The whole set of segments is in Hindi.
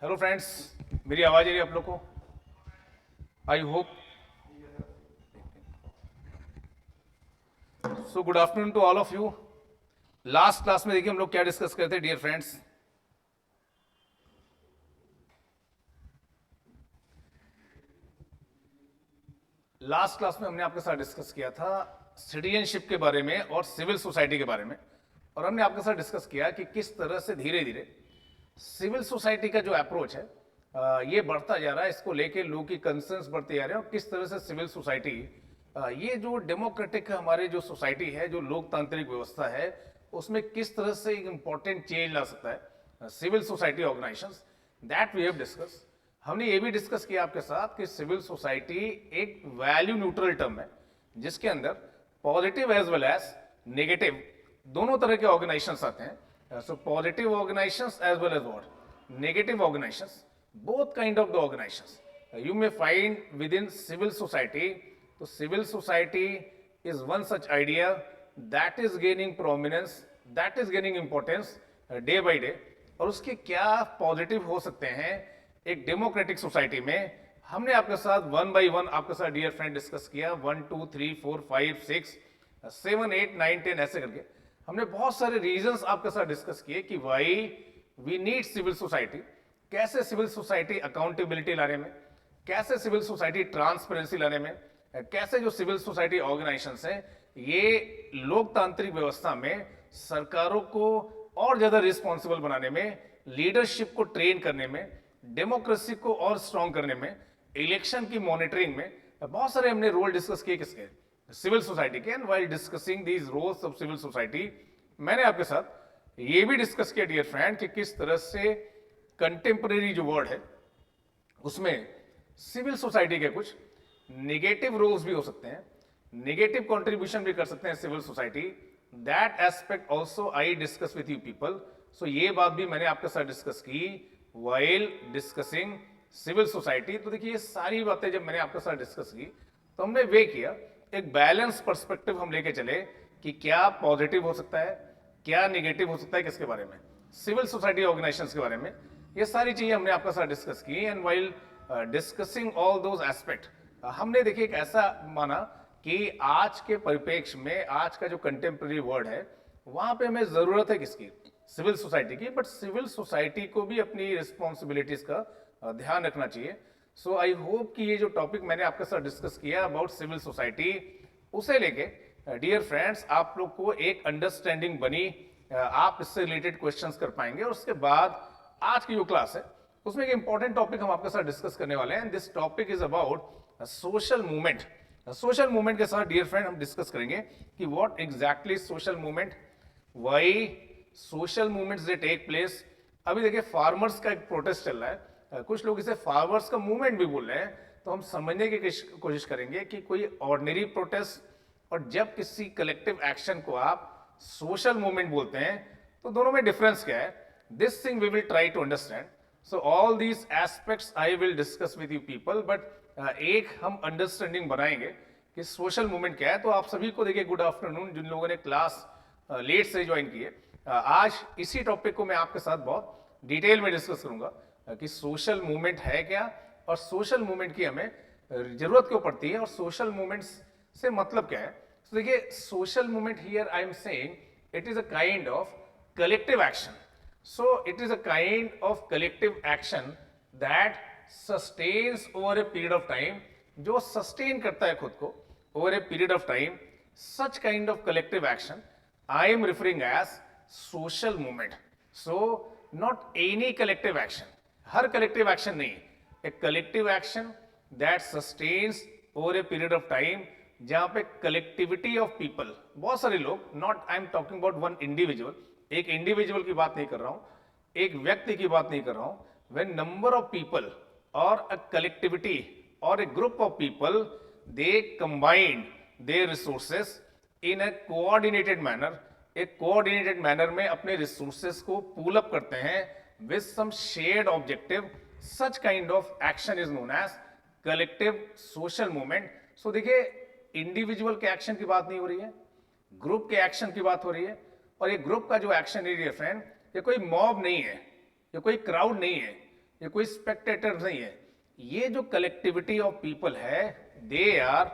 हेलो फ्रेंड्स, मेरी आवाज़ आ रही है आप लोग को? I hope so. Good afternoon to all of you. Last class में देखिए हम लोग क्या डिस्कस करते थे डियर फ्रेंड्स। लास्ट क्लास में हमने आपके साथ डिस्कस किया था सिटीजनशिप के बारे में और सिविल सोसाइटी के बारे में, और हमने आपके साथ डिस्कस किया कि किस तरह से धीरे धीरे सिविल सोसाइटी का जो अप्रोच है ये बढ़ता जा रहा है। इसको लेके लोगों की कंसर्न्स बढ़ते जा रहे हैं और किस तरह से सिविल सोसाइटी ये जो डेमोक्रेटिक हमारे जो सोसाइटी है, जो लोकतांत्रिक व्यवस्था है, उसमें किस तरह से एक इंपॉर्टेंट चेंज ला सकता है civil society organisations. That we have discuss. हमने ये भी डिस्कस किया आपके साथ कि सिविल सोसाइटी एक वैल्यू न्यूट्रल टर्म है जिसके अंदर positive as well as negative दोनों तरह के ऑर्गेनाइजेशंस आते हैं। So positive organisations as well as what negative organisations, both kind of the organizations you may find within civil society. So civil society is one such idea that is gaining prominence, that is gaining importance day by day. और उसके क्या पॉजिटिव हो सकते हैं एक डेमोक्रेटिक सोसाइटी में, हमने आपके साथ वन बाय वन आपके साथ डियर फ्रेंड डिस्कस किया। 1 2 3 4 5 6 7 8 9 10 ऐसे करके हमने बहुत सारे रीजंस आपके साथ डिस्कस किए कि why we need civil society, कैसे सिविल सोसाइटी अकाउंटेबिलिटी लाने में, कैसे सिविल सोसाइटी ट्रांसपेरेंसी लाने में, कैसे जो सिविल सोसाइटी ऑर्गेनाइजेशंस हैं ये लोकतांत्रिक व्यवस्था में सरकारों को और ज्यादा रिस्पॉन्सिबल बनाने में, लीडरशिप को ट्रेन करने में, डेमोक्रेसी को और स्ट्रॉन्ग करने में, इलेक्शन की मॉनिटरिंग में बहुत सारे हमने रोल डिस्कस किए किसके, सिविल सोसाइटी के। And while discussing these roles of civil society मैंने आपके साथ ये भी डिस्कस किया डियर फ्रेंड कि किस तरह से कंटेम्परेरी जो वर्ड है उसमें सिविल सोसाइटी के कुछ नेगेटिव रोल्स भी हो सकते हैं, नेगेटिव कंट्रीब्यूशन भी कर सकते हैं civil society. That aspect also I discuss with you people. So ये बात भी मैंने आपके साथ डिस्कस की वाइल डिस्कसिंग सिविल सोसाइटी। तो देखिए ये सारी बातें जब मैंने आपके साथ डिस्कस की तो हमने वे किया एक बैलेंस पर्सपेक्टिव हम लेके चले कि क्या पॉजिटिव हो सकता है, क्या नेगेटिव हो सकता है, किसके बारे में, सिविल सोसाइटी ऑर्गेनाइजेशंस के बारे में। ये सारी चीजें हमने आपके साथ डिस्कस की। And while discussing all those aspect हमने देखिए एक ऐसा माना कि आज के परिप्रेक्ष्य में आज का जो कंटेम्प्रेरी वर्ल्ड है वहां पे हमें जरूरत है किसकी, सिविल सोसाइटी की। बट सिविल सोसाइटी को भी अपनी रिस्पॉन्सिबिलिटीज का ध्यान रखना चाहिए। सो आई होप कि ये जो टॉपिक मैंने आपके साथ डिस्कस किया अबाउट सिविल सोसाइटी उसे लेके डियर फ्रेंड्स आप लोग को एक अंडरस्टैंडिंग बनी, आप इससे रिलेटेड क्वेश्चंस कर पाएंगे। और उसके बाद आज की जो क्लास है उसमें एक इंपॉर्टेंट टॉपिक हम आपके साथ डिस्कस करने वाले हैं। This topic is about social movement. Social movement के साथ डियर फ्रेंड हम डिस्कस करेंगे कि what exactly social movement, why social movements they take place. अभी देखिए फार्मर्स का एक प्रोटेस्ट चल रहा है, कुछ लोग इसे फार्मर्स का मूवमेंट भी बोल रहे हैं, तो हम समझने की कोशिश करेंगे कि कोई ऑर्डिनरी प्रोटेस्ट और जब किसी कलेक्टिव एक्शन को आप सोशल मूवमेंट बोलते हैं तो दोनों में डिफरेंस क्या है। This thing we will try to understand. So all these aspects I will discuss with you people. But एक हम अंडरस्टैंडिंग बनाएंगे कि सोशल मूवमेंट क्या है। तो आप सभी को देखिए गुड आफ्टरनून, जिन लोगों ने क्लास लेट से ज्वाइन की है। आज इसी टॉपिक को मैं आपके साथ बहुत डिटेल में डिस्कस करूंगा कि सोशल मूवमेंट है क्या और सोशल मूवमेंट की हमें जरूरत क्यों पड़ती है और सोशल मूवमेंट्स से मतलब क्या है। तो देखिए social movement here I am saying it is a kind of collective action. So it is a kind of collective action that sustains over a period of time, जो sustain करता है खुद को over a period of time. Such kind of collective action I am referring as social movement. So not any collective action, her collective action नहीं, a collective action that sustains over a period of time जहाँ पे collectivity of people, बहुत सारे लोग, not I am talking about one individual, एक इंडिविजुअल की बात नहीं कर रहा हूं, एक व्यक्ति की बात नहीं कर रहा हूं। व्हेन नंबर ऑफ पीपल और अ कलेक्टिविटी और a group of people they combined their resources in a coordinated manner, एक कोऑर्डिनेटेड मैनर में अपने रिसोर्सेस को पूल अप करते हैं with some shared objective, such kind of action is known as collective social movement. So देखिए इंडिविजुअल के एक्शन की बात नहीं हो रही है, ग्रुप के एक्शन की बात हो रही है। और ये ग्रुप का जो एक्शन है डियर फ्रेंड, ये कोई मॉब नहीं है, ये कोई क्राउड नहीं है, ये कोई स्पेक्टेटर नहीं है। ये जो कलेक्टिविटी ऑफ पीपल है, they are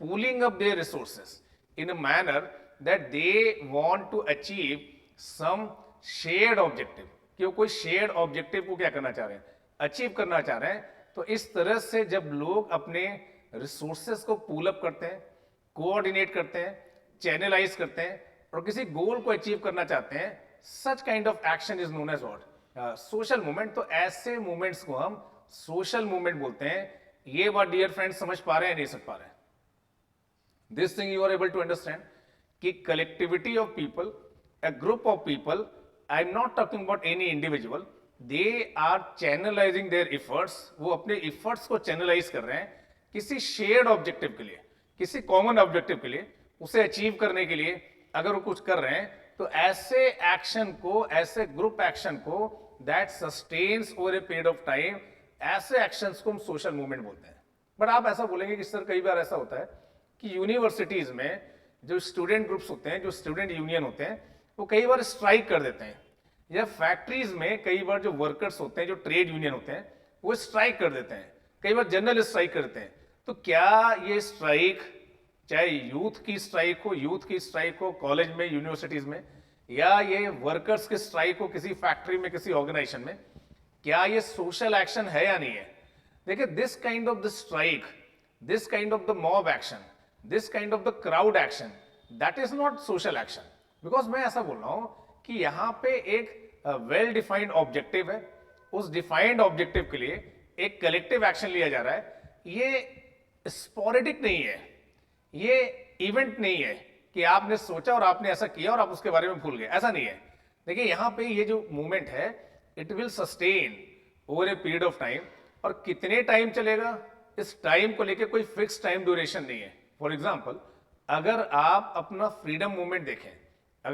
pooling up their resources in a manner that they want to achieve some shared objective, कि वो कोई शेयर्ड ऑब्जेक्टिव को क्या करना चाह रहे हैं, अचीव करना चाह रहे हैं। तो इस तरह से जब लोग अपने रिसोर्सेस को पूल अप करते हैं, कोऑर्डिनेट करते हैं, चैनलाइज करते हैं और किसी गोल को अचीव करना चाहते हैं, such kind of action is known as what, social movement. तो ऐसे मूवमेंट्स को हम सोशल मूवमेंट बोलते हैं। ये बात डियर फ्रेंड्स समझ पा रहे हैं, नहीं समझ पा रहे हैं? This thing you are able to understand कि collectivity of people, a group of people, I'm not talking about any individual, they are channelizing their efforts, वो अपने efforts को channelize कर रहे हैं किसी shared objective के लिए, किसी common objective के लिए, उसे achieve करने के लिए अगर वो कुछ कर रहे हैं, तो ऐसे action को, ऐसे group action को that sustains over a period of time, ऐसे actions को हम social movement बोलते हैं। बट आप ऐसा बोलेंगे कि सर कई बार ऐसा होता है कि यूनिवर्सिटीज में जो स्टूडेंट ग्रुप्स होते हैं, जो स्टूडेंट यूनियन होते हैं, वो कई बार स्ट्राइक कर देते हैं, या फैक्ट्रीज में कई बार जो वर्कर्स होते हैं, जो ट्रेड यूनियन होते हैं, वो स्ट्राइक कर देते हैं, कई बार जनरल स्ट्राइक करते हैं। तो क्या ये स्ट्राइक, चाहे यूथ की स्ट्राइक हो, कॉलेज में, यूनिवर्सिटीज में, या ये वर्कर्स की स्ट्राइक हो किसी फैक्ट्री में, किसी ऑर्गेनाइजेशन में, क्या ये सोशल एक्शन है या नहीं है? देखिए, this kind of the strike, this kind of the mob action, this kind of the crowd action, that is not social action. Because मैं ऐसा बोल रहा हूं कि यहां पे एक वेल डिफाइंड ऑब्जेक्टिव है, उस डिफाइंड ऑब्जेक्टिव के लिए एक कलेक्टिव एक्शन लिया जा रहा है। ये स्पोरेडिक नहीं है, ये इवेंट नहीं है कि आपने सोचा और आपने ऐसा किया और आप उसके बारे में भूल गए, ऐसा नहीं है। देखिए, यहां पे ये जो मूवमेंट है, it will sustain over a period of time, और कितने टाइम चलेगा, इस टाइम को लेके कोई फिक्स टाइम ड्यूरेशन नहीं है। फॉर एग्जाम्पल, अगर आप अपना फ्रीडम मूवमेंट देखें, और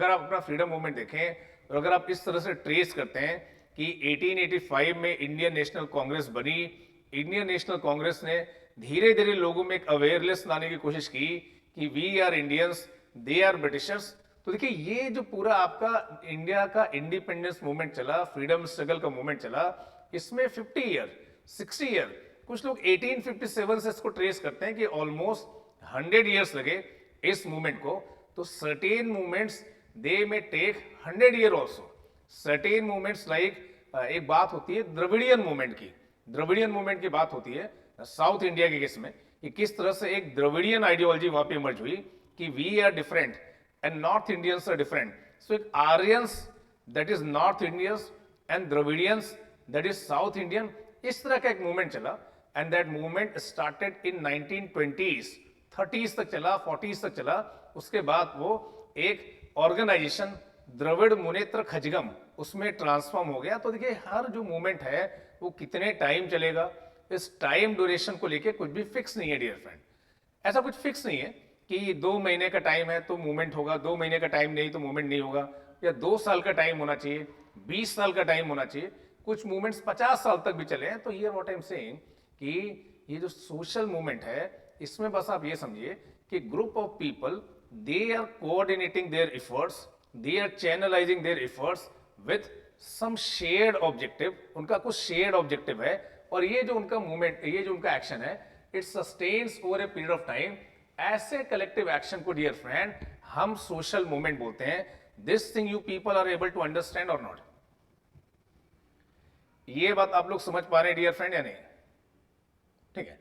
अगर आप इस तरह से ट्रेस करते हैं कि 1885 में इंडियन नेशनल कांग्रेस बनी, इंडियन नेशनल कांग्रेस ने धीरे धीरे लोगों में एक अवेयरनेस लाने की कोशिश की कि we are Indians, they are Britishers. तो देखिए, ये जो पूरा आपका इंडिया का इंडिपेंडेंस मूवमेंट चला, फ्रीडम स्ट्रगल का मूवमेंट चला, इसमें 50 ईयर, 60 ईयर, कुछ लोग 1857 से इसको ट्रेस करते हैं कि ऑलमोस्ट 100 ईयर्स लगे इस मूवमेंट को। तो certain movements they may take 100 year also, certain movements like एक बात होती है द्रविडियन मूवमेंट की बात होती है साउथ इंडिया के केस में, कि किस तरह से एक द्रविडियन आइडियोलॉजी वहां पे इमर्ज हुई कि we are different and North Indians are different. So एक Aryans that is North Indians and Dravidians that is South Indian, इस तरह का एक मूवमेंट चला। And that movement started in 1920s, 30s तक चला, 40s तक चला। उसके बाद वो एक ऑर्गेनाइजेशन द्रविड़ मुनेत्र खजगम, उसमें ट्रांसफॉर्म हो गया। तो देखिए, हर जो मूवमेंट है वो कितने टाइम चलेगा, इस टाइम ड्यूरेशन को लेके कुछ भी फिक्स नहीं है डियर फ्रेंड। ऐसा कुछ फिक्स नहीं है कि 2 महीने का टाइम है तो मूवमेंट होगा, 2 महीने का टाइम नहीं तो मूवमेंट नहीं होगा, या 2 साल का टाइम होना चाहिए, 20 साल का टाइम होना चाहिए। कुछ मूवमेंट्स 50 साल तक भी चले हैं। तो ये व्हाट आई एम सेइंग कि ये जो सोशल मूवमेंट है, इसमें बस आप ये समझिए कि group of people, they are coordinating their efforts, they are channelizing their efforts with some shared objective, उनका कुछ shared objective है, और ये जो उनका मूवमेंट, ये जो उनका एक्शन है, it sustains over a period of time। ऐसे collective action को डियर फ्रेंड हम social movement बोलते हैं। this thing you people are able to understand or not? ये बात आप लोग समझ पा रहे हैं डियर फ्रेंड या नहीं? ठीक है।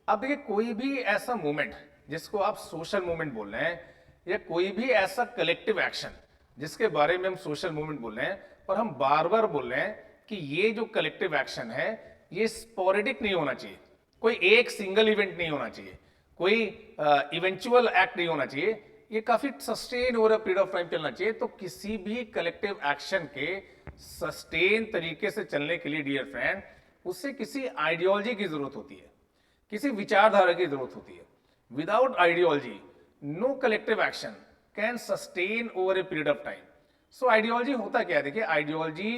अब देखिए, कोई भी ऐसा मूवमेंट जिसको आप सोशल मूवमेंट बोल रहे हैं, या कोई भी ऐसा कलेक्टिव एक्शन जिसके बारे में हम सोशल मूवमेंट बोल रहे हैं, और हम बार बार बोल रहे हैं कि ये जो कलेक्टिव एक्शन है, ये स्पोरेडिक नहीं होना चाहिए, कोई एक सिंगल इवेंट नहीं होना चाहिए, कोई इवेंचुअल एक्ट नहीं होना चाहिए, ये काफी sustain over a period of time चलना चाहिए। तो किसी भी कलेक्टिव एक्शन के सस्टेन तरीके से चलने के लिए डियर फ्रेंड, उससे किसी आइडियोलॉजी की जरूरत होती है, किसी विचारधारा की जरूरत होती है। Without ideology no collective action can sustain over a period of time। so ideology होता क्या है? देखिए, आइडियोलॉजी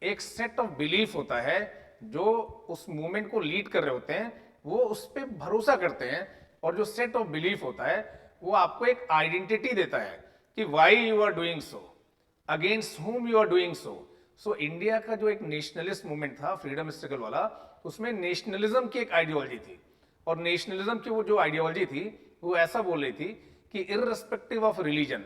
एक सेट ऑफ बिलीफ होता है, जो उस मूवमेंट को लीड कर रहे होते हैं, वो उस पर भरोसा करते हैं, और जो सेट ऑफ बिलीफ होता है वो आपको एक आइडेंटिटी देता है कि why you are doing so, against whom you are doing so, so India का जो एक नेशनलिस्ट मूवमेंट था, फ्रीडम स्ट्रगल वाला, उसमें नेशनलिज्म की एक आइडियोलॉजी थी, और नेशनलिज्म की वो जो आइडियोलॉजी थी वो ऐसा बोल रही थी कि irrespective of religion,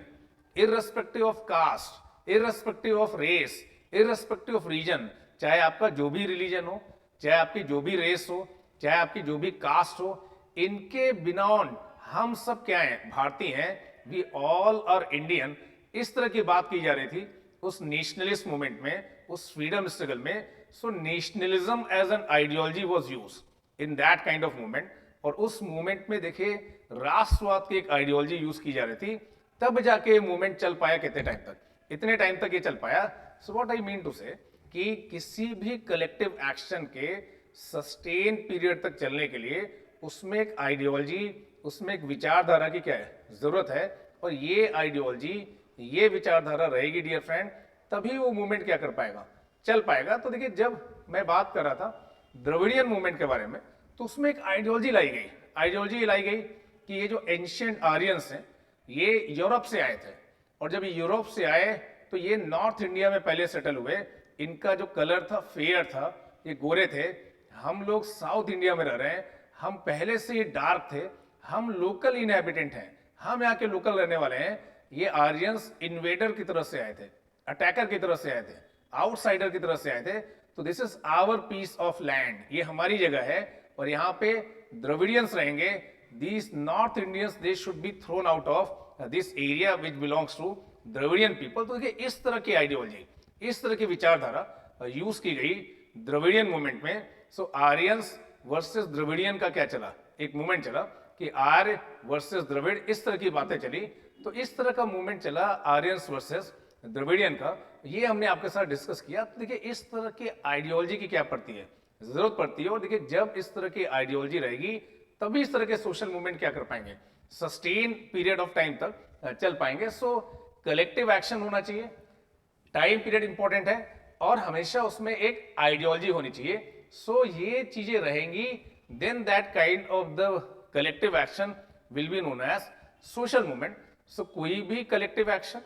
irrespective of caste, irrespective of race, irrespective of region, चाहे आपका जो भी रिलीजन हो, चाहे आपकी जो भी रेस हो, चाहे आपकी जो भी कास्ट हो, इनके बियॉन्ड हम सब क्या हैं, भारतीय हैं, वी ऑल आर इंडियन। इस तरह की बात की जा रही थी उस नेशनलिस्ट मूवमेंट में, उस फ्रीडम स्ट्रगल में। So nationalism as an ideology was used in that kind of movement, और उस मूवमेंट में देखिए राष्ट्रवाद की एक आइडियोलॉजी यूज की जा रही थी, तब जाके मूवमेंट चल पाया। कितने टाइम तक? इतने टाइम तक ये चल पाया। So what I mean to say कि किसी भी कलेक्टिव एक्शन के सस्टेन पीरियड तक चलने के लिए उसमें एक आइडियोलॉजी, उसमें एक विचारधारा की क्या है, जरूरत है। और ये आइडियोलॉजी, ये विचारधारा रहेगी डियर फ्रेंड, तभी वो मूवमेंट क्या कर पाएगा, चल पाएगा। तो देखिए जब मैं बात कर रहा था द्रविडियन मूवमेंट के बारे में, तो उसमें एक आइडियोलॉजी लाई गई। आइडियोलॉजी लाई गई कि ये जो एंशियंट आर्यंस हैं ये यूरोप से आए थे, और जब ये यूरोप से आए तो ये नॉर्थ इंडिया में पहले सेटल हुए। इनका जो कलर था फेयर था, ये गोरे थे। हम लोग साउथ इंडिया में रह रहे हैं, हम पहले से ही डार्क थे, हम लोकल इनहैबिटेंट हैं, हम यहाँ के लोकल रहने वाले हैं। ये आर्यंस इन्वेडर की तरफ से आए थे, अटैकर की तरफ से आए थे, आउटसाइडर की तरफ से आए थे। तो this is our piece of land, ये हमारी जगह है, और यहाँ पे द्रविडियंस रहेंगे। These north Indians they should be thrown out of this area which belongs to Dravidian people. तो देखिए इस तरह की आइडियोलॉजी, इस तरह की विचारधारा यूज की गई द्रविडियन मूवमेंट में। सो आर्यंस वर्सेस द्रविडियन का क्या चला, एक मूवमेंट चला कि आर्य वर्सेस द्रविड़, इस तरह की बातें चली। तो इस तरह का मूवमेंट चला आर्यंस वर्सेस द्रविडियन का, ये हमने आपके साथ डिस्कस किया। तो देखिए इस तरह की आइडियोलॉजी की क्या पड़ती है, जरूरत पड़ती है। और देखिए जब इस तरह की आइडियोलॉजी रहेगी तभी इस तरह के सोशल मूवमेंट क्या कर पाएंगे, सस्टेन पीरियड ऑफ टाइम तक चल पाएंगे। सो कलेक्टिव एक्शन होना चाहिए, टाइम पीरियड इंपॉर्टेंट है, और हमेशा उसमें एक आइडियोलॉजी होनी चाहिए। सो ये चीजें रहेंगी, then that kind of the collective action will be known as social movement. So कोई भी कलेक्टिव एक्शन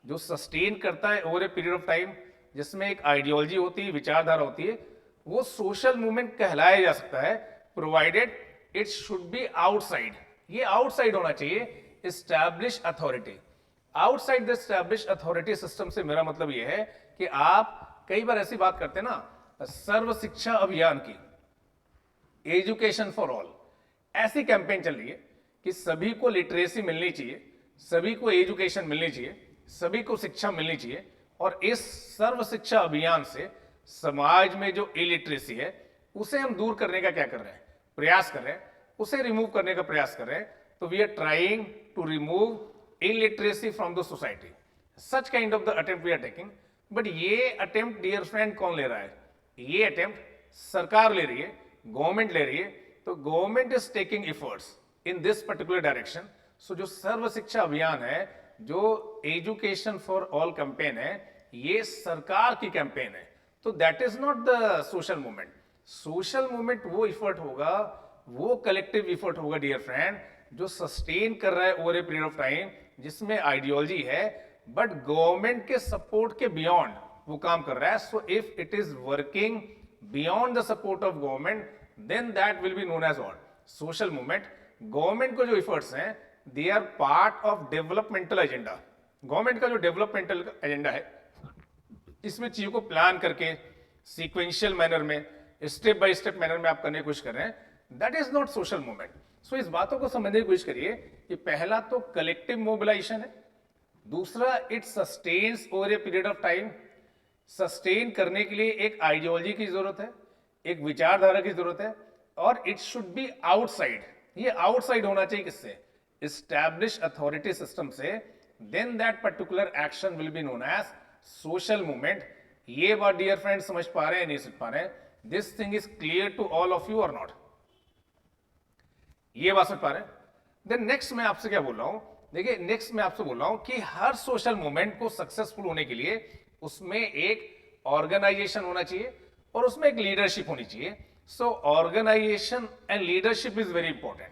जो सस्टेन करता है over a period of time, जिसमें एक आइडियोलॉजी होती है, विचारधारा होती है, वो सोशल मूवमेंट कहलाया जा सकता है, provided it should be outside. ये आउटसाइड होना चाहिए establish authority. Outside the establish authority system से मेरा मतलब यह है कि आप कई बार ऐसी बात करते हैं ना, सर्व शिक्षा अभियान की, एजुकेशन फॉर ऑल, ऐसी कैंपेन चल रही है कि सभी को लिटरेसी मिलनी चाहिए, सभी को एजुकेशन मिलनी चाहिए, सभी को शिक्षा मिलनी चाहिए। और इस सर्व शिक्षा अभियान से समाज में जो इलिटरेसी है उसे हम दूर करने का क्या कर रहे हैं, प्रयास कर रहे हैं, उसे रिमूव करने का प्रयास कर रहे हैं। तो we are trying to remove illiteracy from the society, such kind of the attempt we are taking. But ये अटेम्प्ट डियर फ्रेंड कौन ले रहा है? ये अटेम्प्ट सरकार ले रही है, गवर्नमेंट ले रही है। तो government is taking efforts in this particular direction. So जो सर्व शिक्षा अभियान है, जो एजुकेशन फॉर ऑल कैंपेन है, ये सरकार की कैंपेन है। तो that is not the social movement. Social movement वो इफर्ट होगा, वो कलेक्टिव इफर्ट होगा डियर फ्रेंड, जो सस्टेन कर रहा है over a period of time, जिसमें आइडियोलॉजी है बट गवर्नमेंट के सपोर्ट के बियॉन्ड वो काम कर रहा है। So if it is working beyond the support of government, then that will be known as what, social movement. Government को जो इफर्ट्स हैं, they are part of developmental agenda. Government का जो डेवलपमेंटल एजेंडा है, इसमें चीजों को प्लान करके सीक्वेंशियल मैनर में, स्टेप बाय स्टेप मैनर में आप करने की कोशिश कर रहे हैं, that is not social movement. So इस बातों को समझने की कोशिश करिए कि पहला तो कलेक्टिव मोबिलाइजेशन है, दूसरा it sustains over a period of time. Sustain करने के लिए एक आइडियोलॉजी की जरूरत है, एक विचारधारा की जरूरत है, और इट शुड बी आउटसाइड। ये आउटसाइड होना चाहिए किससे? एस्टैब्लिश अथॉरिटी सिस्टम से। Then that particular action will be known as social movement. ये बात डियर फ्रेंड समझ पा रहे हैं, नहीं समझ पा रहे हैं? This thing is clear to all of you और नॉट? ये बात समझ पा रहे हैं? देन नेक्स्ट मैं आपसे क्या बोल रहा हूं, देखिए नेक्स्ट मैं आपसे बोल रहा हूं कि हर सोशल मूवमेंट को सक्सेसफुल होने के लिए उसमें एक ऑर्गेनाइजेशन होना चाहिए और उसमें एक लीडरशिप होनी चाहिए। So organisation and leadership is very important.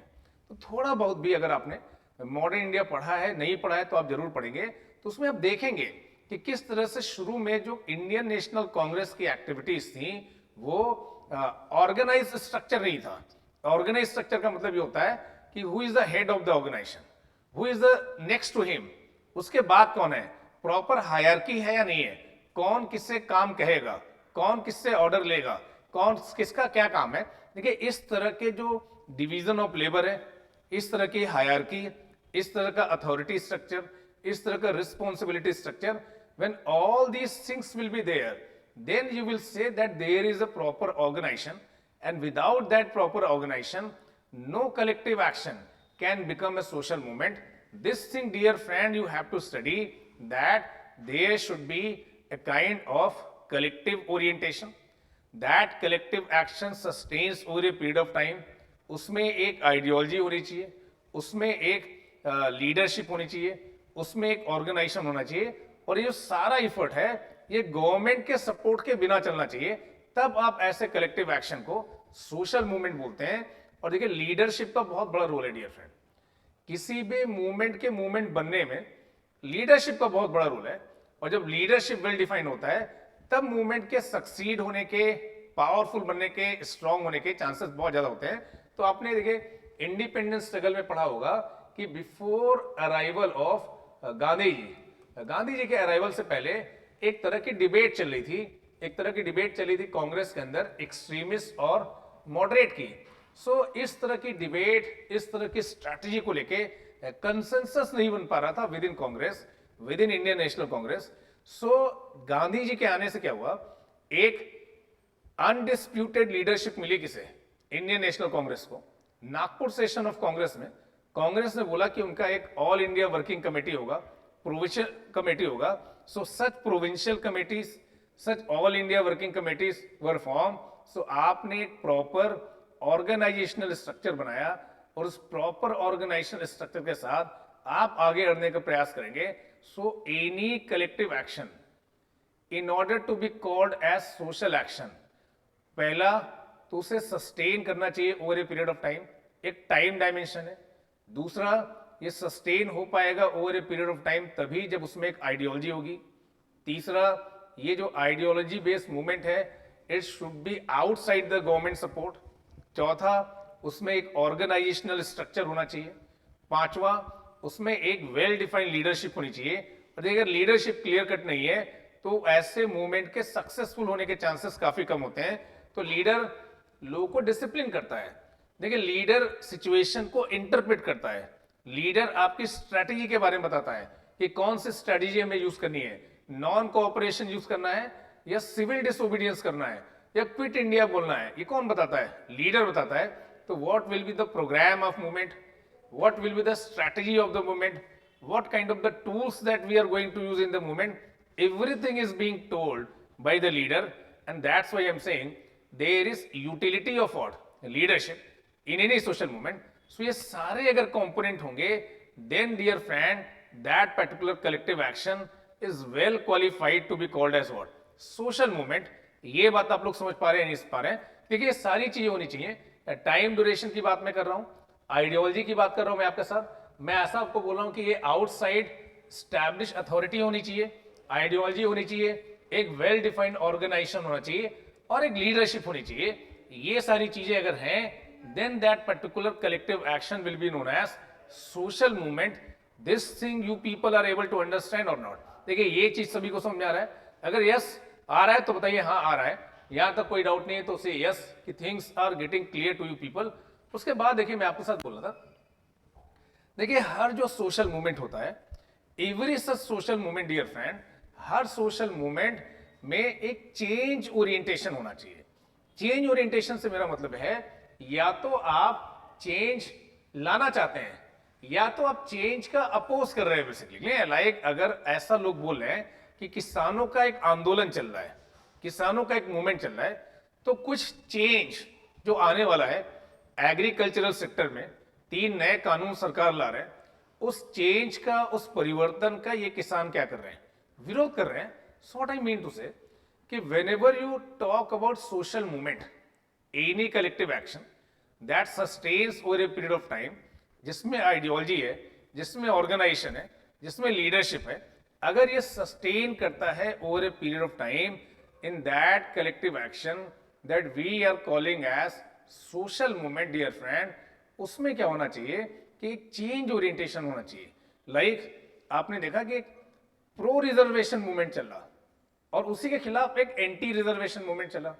तो थोड़ा बहुत भी अगर आपने मॉडर्न इंडिया पढ़ा है, नहीं पढ़ा है, तो आप जरूर पढ़ेंगे। तो उसमें आप देखेंगे कि किस तरह से शुरू में जो इंडियन नेशनल कांग्रेस की एक्टिविटीज थी वो ऑर्गेनाइज स्ट्रक्चर नहीं था। ऑर्गेनाइज स्ट्रक्चर का मतलब ये होता है कि who is the head of the organisation, who is the next to him, उसके बाद कौन है, प्रॉपर हायरार्की है या नहीं है, कौन किससे काम कहेगा, कौन किससे ऑर्डर लेगा, कौन किसका क्या काम है। देखिए इस तरह के जो डिवीजन ऑफ लेबर है, इस तरह की हायरार्की, इस तरह का अथॉरिटी स्ट्रक्चर, इस तरह का responsibility structure, when all these things will be there, then you will say that there is a proper organization, and without that proper organization no collective action can become a social movement. This thing, dear friend, you have to study, that there should be a kind of collective orientation, that collective action sustains over a period of time. उसमें एक आइडियोलॉजी होनी चाहिए, उसमें एक लीडरशिप होनी चाहिए, उसमें एक ऑर्गेनाइजेशन होना चाहिए, और ये जो सारा एफर्ट है ये गवर्नमेंट के सपोर्ट के बिना चलना चाहिए। तब आप ऐसे कलेक्टिव एक्शन को सोशल मूवमेंट बोलते हैं। और देखिए लीडरशिप का बहुत बड़ा रोल है डियर फ्रेंड, किसी भी मूवमेंट के मूवमेंट बनने में लीडरशिप का बहुत बड़ा रोल है। और जब लीडरशिप वेल डिफाइन होता है तब मूवमेंट के सक्सीड होने के, पावरफुल बनने के, स्ट्रांग होने के चांसेस बहुत ज्यादा होते हैं। तो आपने देखिए इंडिपेंडेंस स्ट्रगल में पढ़ा होगा कि before arrival of Gandhi ji के अराइवल से पहले एक तरह की डिबेट चल रही थी, कांग्रेस के अंदर एक्सट्रीमिस्ट और मॉडरेट की। सो इस तरह की डिबेट, इस तरह की स्ट्रैटेजी को लेके कंसेंसस नहीं बन पा रहा था within Congress, within Indian National Congress. So Gandhi ji के आने से क्या हुआ, एक अनडिस्प्यूटेड लीडरशिप मिली किसे, इंडियन नेशनल कांग्रेस को। नागपुर सेशन ऑफ कांग्रेस में कांग्रेस ने बोला कि उनका एक ऑल इंडिया वर्किंग कमेटी होगा, प्रोविंशियल कमेटी होगा। So such provincial committees, such all India working committees were formed. So आपने एक प्रॉपर ऑर्गेनाइजेशनल स्ट्रक्चर बनाया और उस प्रॉपर ऑर्गेनाइजेशनल स्ट्रक्चर के साथ आप आगे बढ़ने का प्रयास करेंगे। So any collective action in order to be called as social action, पहला तो उसे सस्टेन करना चाहिए over a period of time, एक टाइम डायमेंशन है। दूसरा, ये सस्टेन हो पाएगा over a period of time तभी जब उसमें एक आइडियोलॉजी होगी। तीसरा, ये जो आइडियोलॉजी बेस्ड मूवमेंट है it should be outside the government support. चौथा, उसमें एक ऑर्गेनाइजेशनल स्ट्रक्चर होना चाहिए। पांचवा, उसमें एक वेल डिफाइंड लीडरशिप होनी चाहिए। और अगर लीडरशिप क्लियर कट नहीं है तो ऐसे मूवमेंट के सक्सेसफुल होने के चांसेस काफी कम होते हैं। तो लीडर लोगों को डिसिप्लिन करता है। देखिए लीडर सिचुएशन को इंटरप्रेट करता है, लीडर आपकी स्ट्रैटेजी के बारे में बताता है कि कौन सी स्ट्रैटेजी हमें यूज करनी है, नॉन कोऑपरेशन यूज करना है या सिविल डिसोबीडियंस करना है या क्विट इंडिया बोलना है, ये कौन बताता है, लीडर बताता है। तो what will be the programme of movement, what will be the strategy of the movement, what kind of the tools that we are going to use in the movement, everything is being told by the leader. And that's why I am saying there is utility of what leadership in any social movement. So ये सारे अगर कंपोनेंट होंगे then dear friend that particular collective action is well qualified to be called as what social movement. ये बात आप लोग समझ पा रहे हैं, नहीं समझ पा रहे हैं? देखिए ये सारी चीजें होनी चाहिए। टाइम ड्यूरेशन की बात मैं कर रहा हूं, आइडियोलॉजी की बात कर रहा हूं मैं आपके साथ। मैं ऐसा आपको बोल रहा हूं कि ये आउटसाइड स्टैब्लिश अथॉरिटी होनी चाहिए, आइडियोलॉजी होनी चाहिए, एक वेल डिफाइंड ऑर्गेनाइजेशन होना चाहिए और एक लीडरशिप होनी चाहिए। ये सारी चीजें अगर हैं then that particular collective action will be known as social movement. This thing you people are able to understand or not? देखिए ये चीज सभी को समझ में आ रहा है? अगर यस आ रहा है तो बताइए हाँ आ रहा है, यहां तक कोई डाउट नहीं है तो से यस कि things are getting clear to you people. उसके बाद देखिए मैं आपके साथ बोल रहा था, देखिए हर जो सोशल मूवमेंट होता है, every such social movement dear friend, हर सोशल मूवमेंट में एक चेंज ओरिएंटेशन होना चाहिए। चेंज ओरिएंटेशन से मेरा मतलब है या तो आप चेंज लाना चाहते हैं या तो आप चेंज का अपोज कर रहे हैं बेसिकली। लाइक अगर ऐसा लोग बोल रहे हैं कि किसानों का एक आंदोलन चल रहा है, किसानों का एक मूवमेंट चल रहा है, तो कुछ चेंज जो आने वाला है एग्रीकल्चरल सेक्टर में, 3 नए कानून सरकार ला रहे हैं, उस चेंज का, उस परिवर्तन का ये किसान क्या कर रहे हैं, विरोध कर रहे हैं। So what I mean to say कि whenever you talk about social movement, any collective action that sustains over a period of time, जिसमें आइडियोलॉजी है, जिसमें ऑर्गेनाइजेशन है, जिसमें लीडरशिप है, अगर ये सस्टेन करता है over a period of time, in that collective action that we are calling as social movement dear friend, उसमें क्या होना चाहिए कि एक चेंज ओरिएंटेशन होना चाहिए। लाइक आपने देखा कि प्रो रिजर्वेशन मूवमेंट चला और उसी के खिलाफ एक एंटी रिजर्वेशन मूवमेंट चला।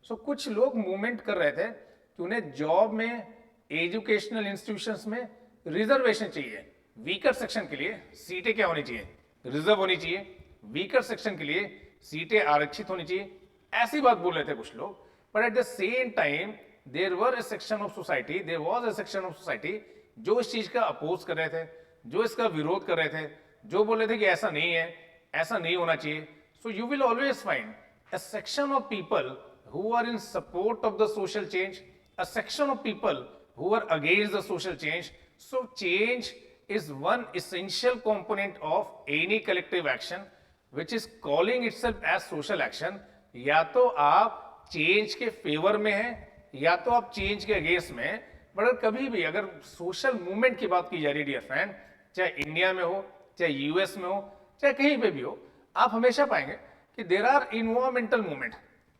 सो कुछ लोग मूवमेंट कर रहे थे कि उन्हें जॉब में, एजुकेशनल इंस्टीट्यूशंस में रिजर्वेशन चाहिए। वीकर सेक्शन के लिए सीटें क्या होनी चाहिए, रिजर्व होनी चाहिए। वीकर सेक्शन के लिए सीटें आरक्षित होनी चाहिए, ऐसी बात बोल रहे थे कुछ लोग। But at the same time there were a section of society, there was a section of society जो इस चीज का अपोज कर रहे थे, जो इसका विरोध कर रहे थे, जो बोल रहे थे कि ऐसा नहीं है, ऐसा नहीं होना चाहिए। So you will always find a section of people who are in support of the social change, a section of people who are against the social change. So change is one essential component of any collective action which is calling itself as social action. या तो आप चेंज के फेवर में हैं या तो आप चेंज के अगेंस्ट में हैं। बट कभी भी अगर सोशल मूवमेंट की बात की जा रही है डियर फ्रेंड, चाहे इंडिया में हो, चाहे यूएस में हो, चाहे कहीं पे भी हो, आप हमेशा पाएंगे कि देर आर इन्वायरमेंटल मूवमेंट।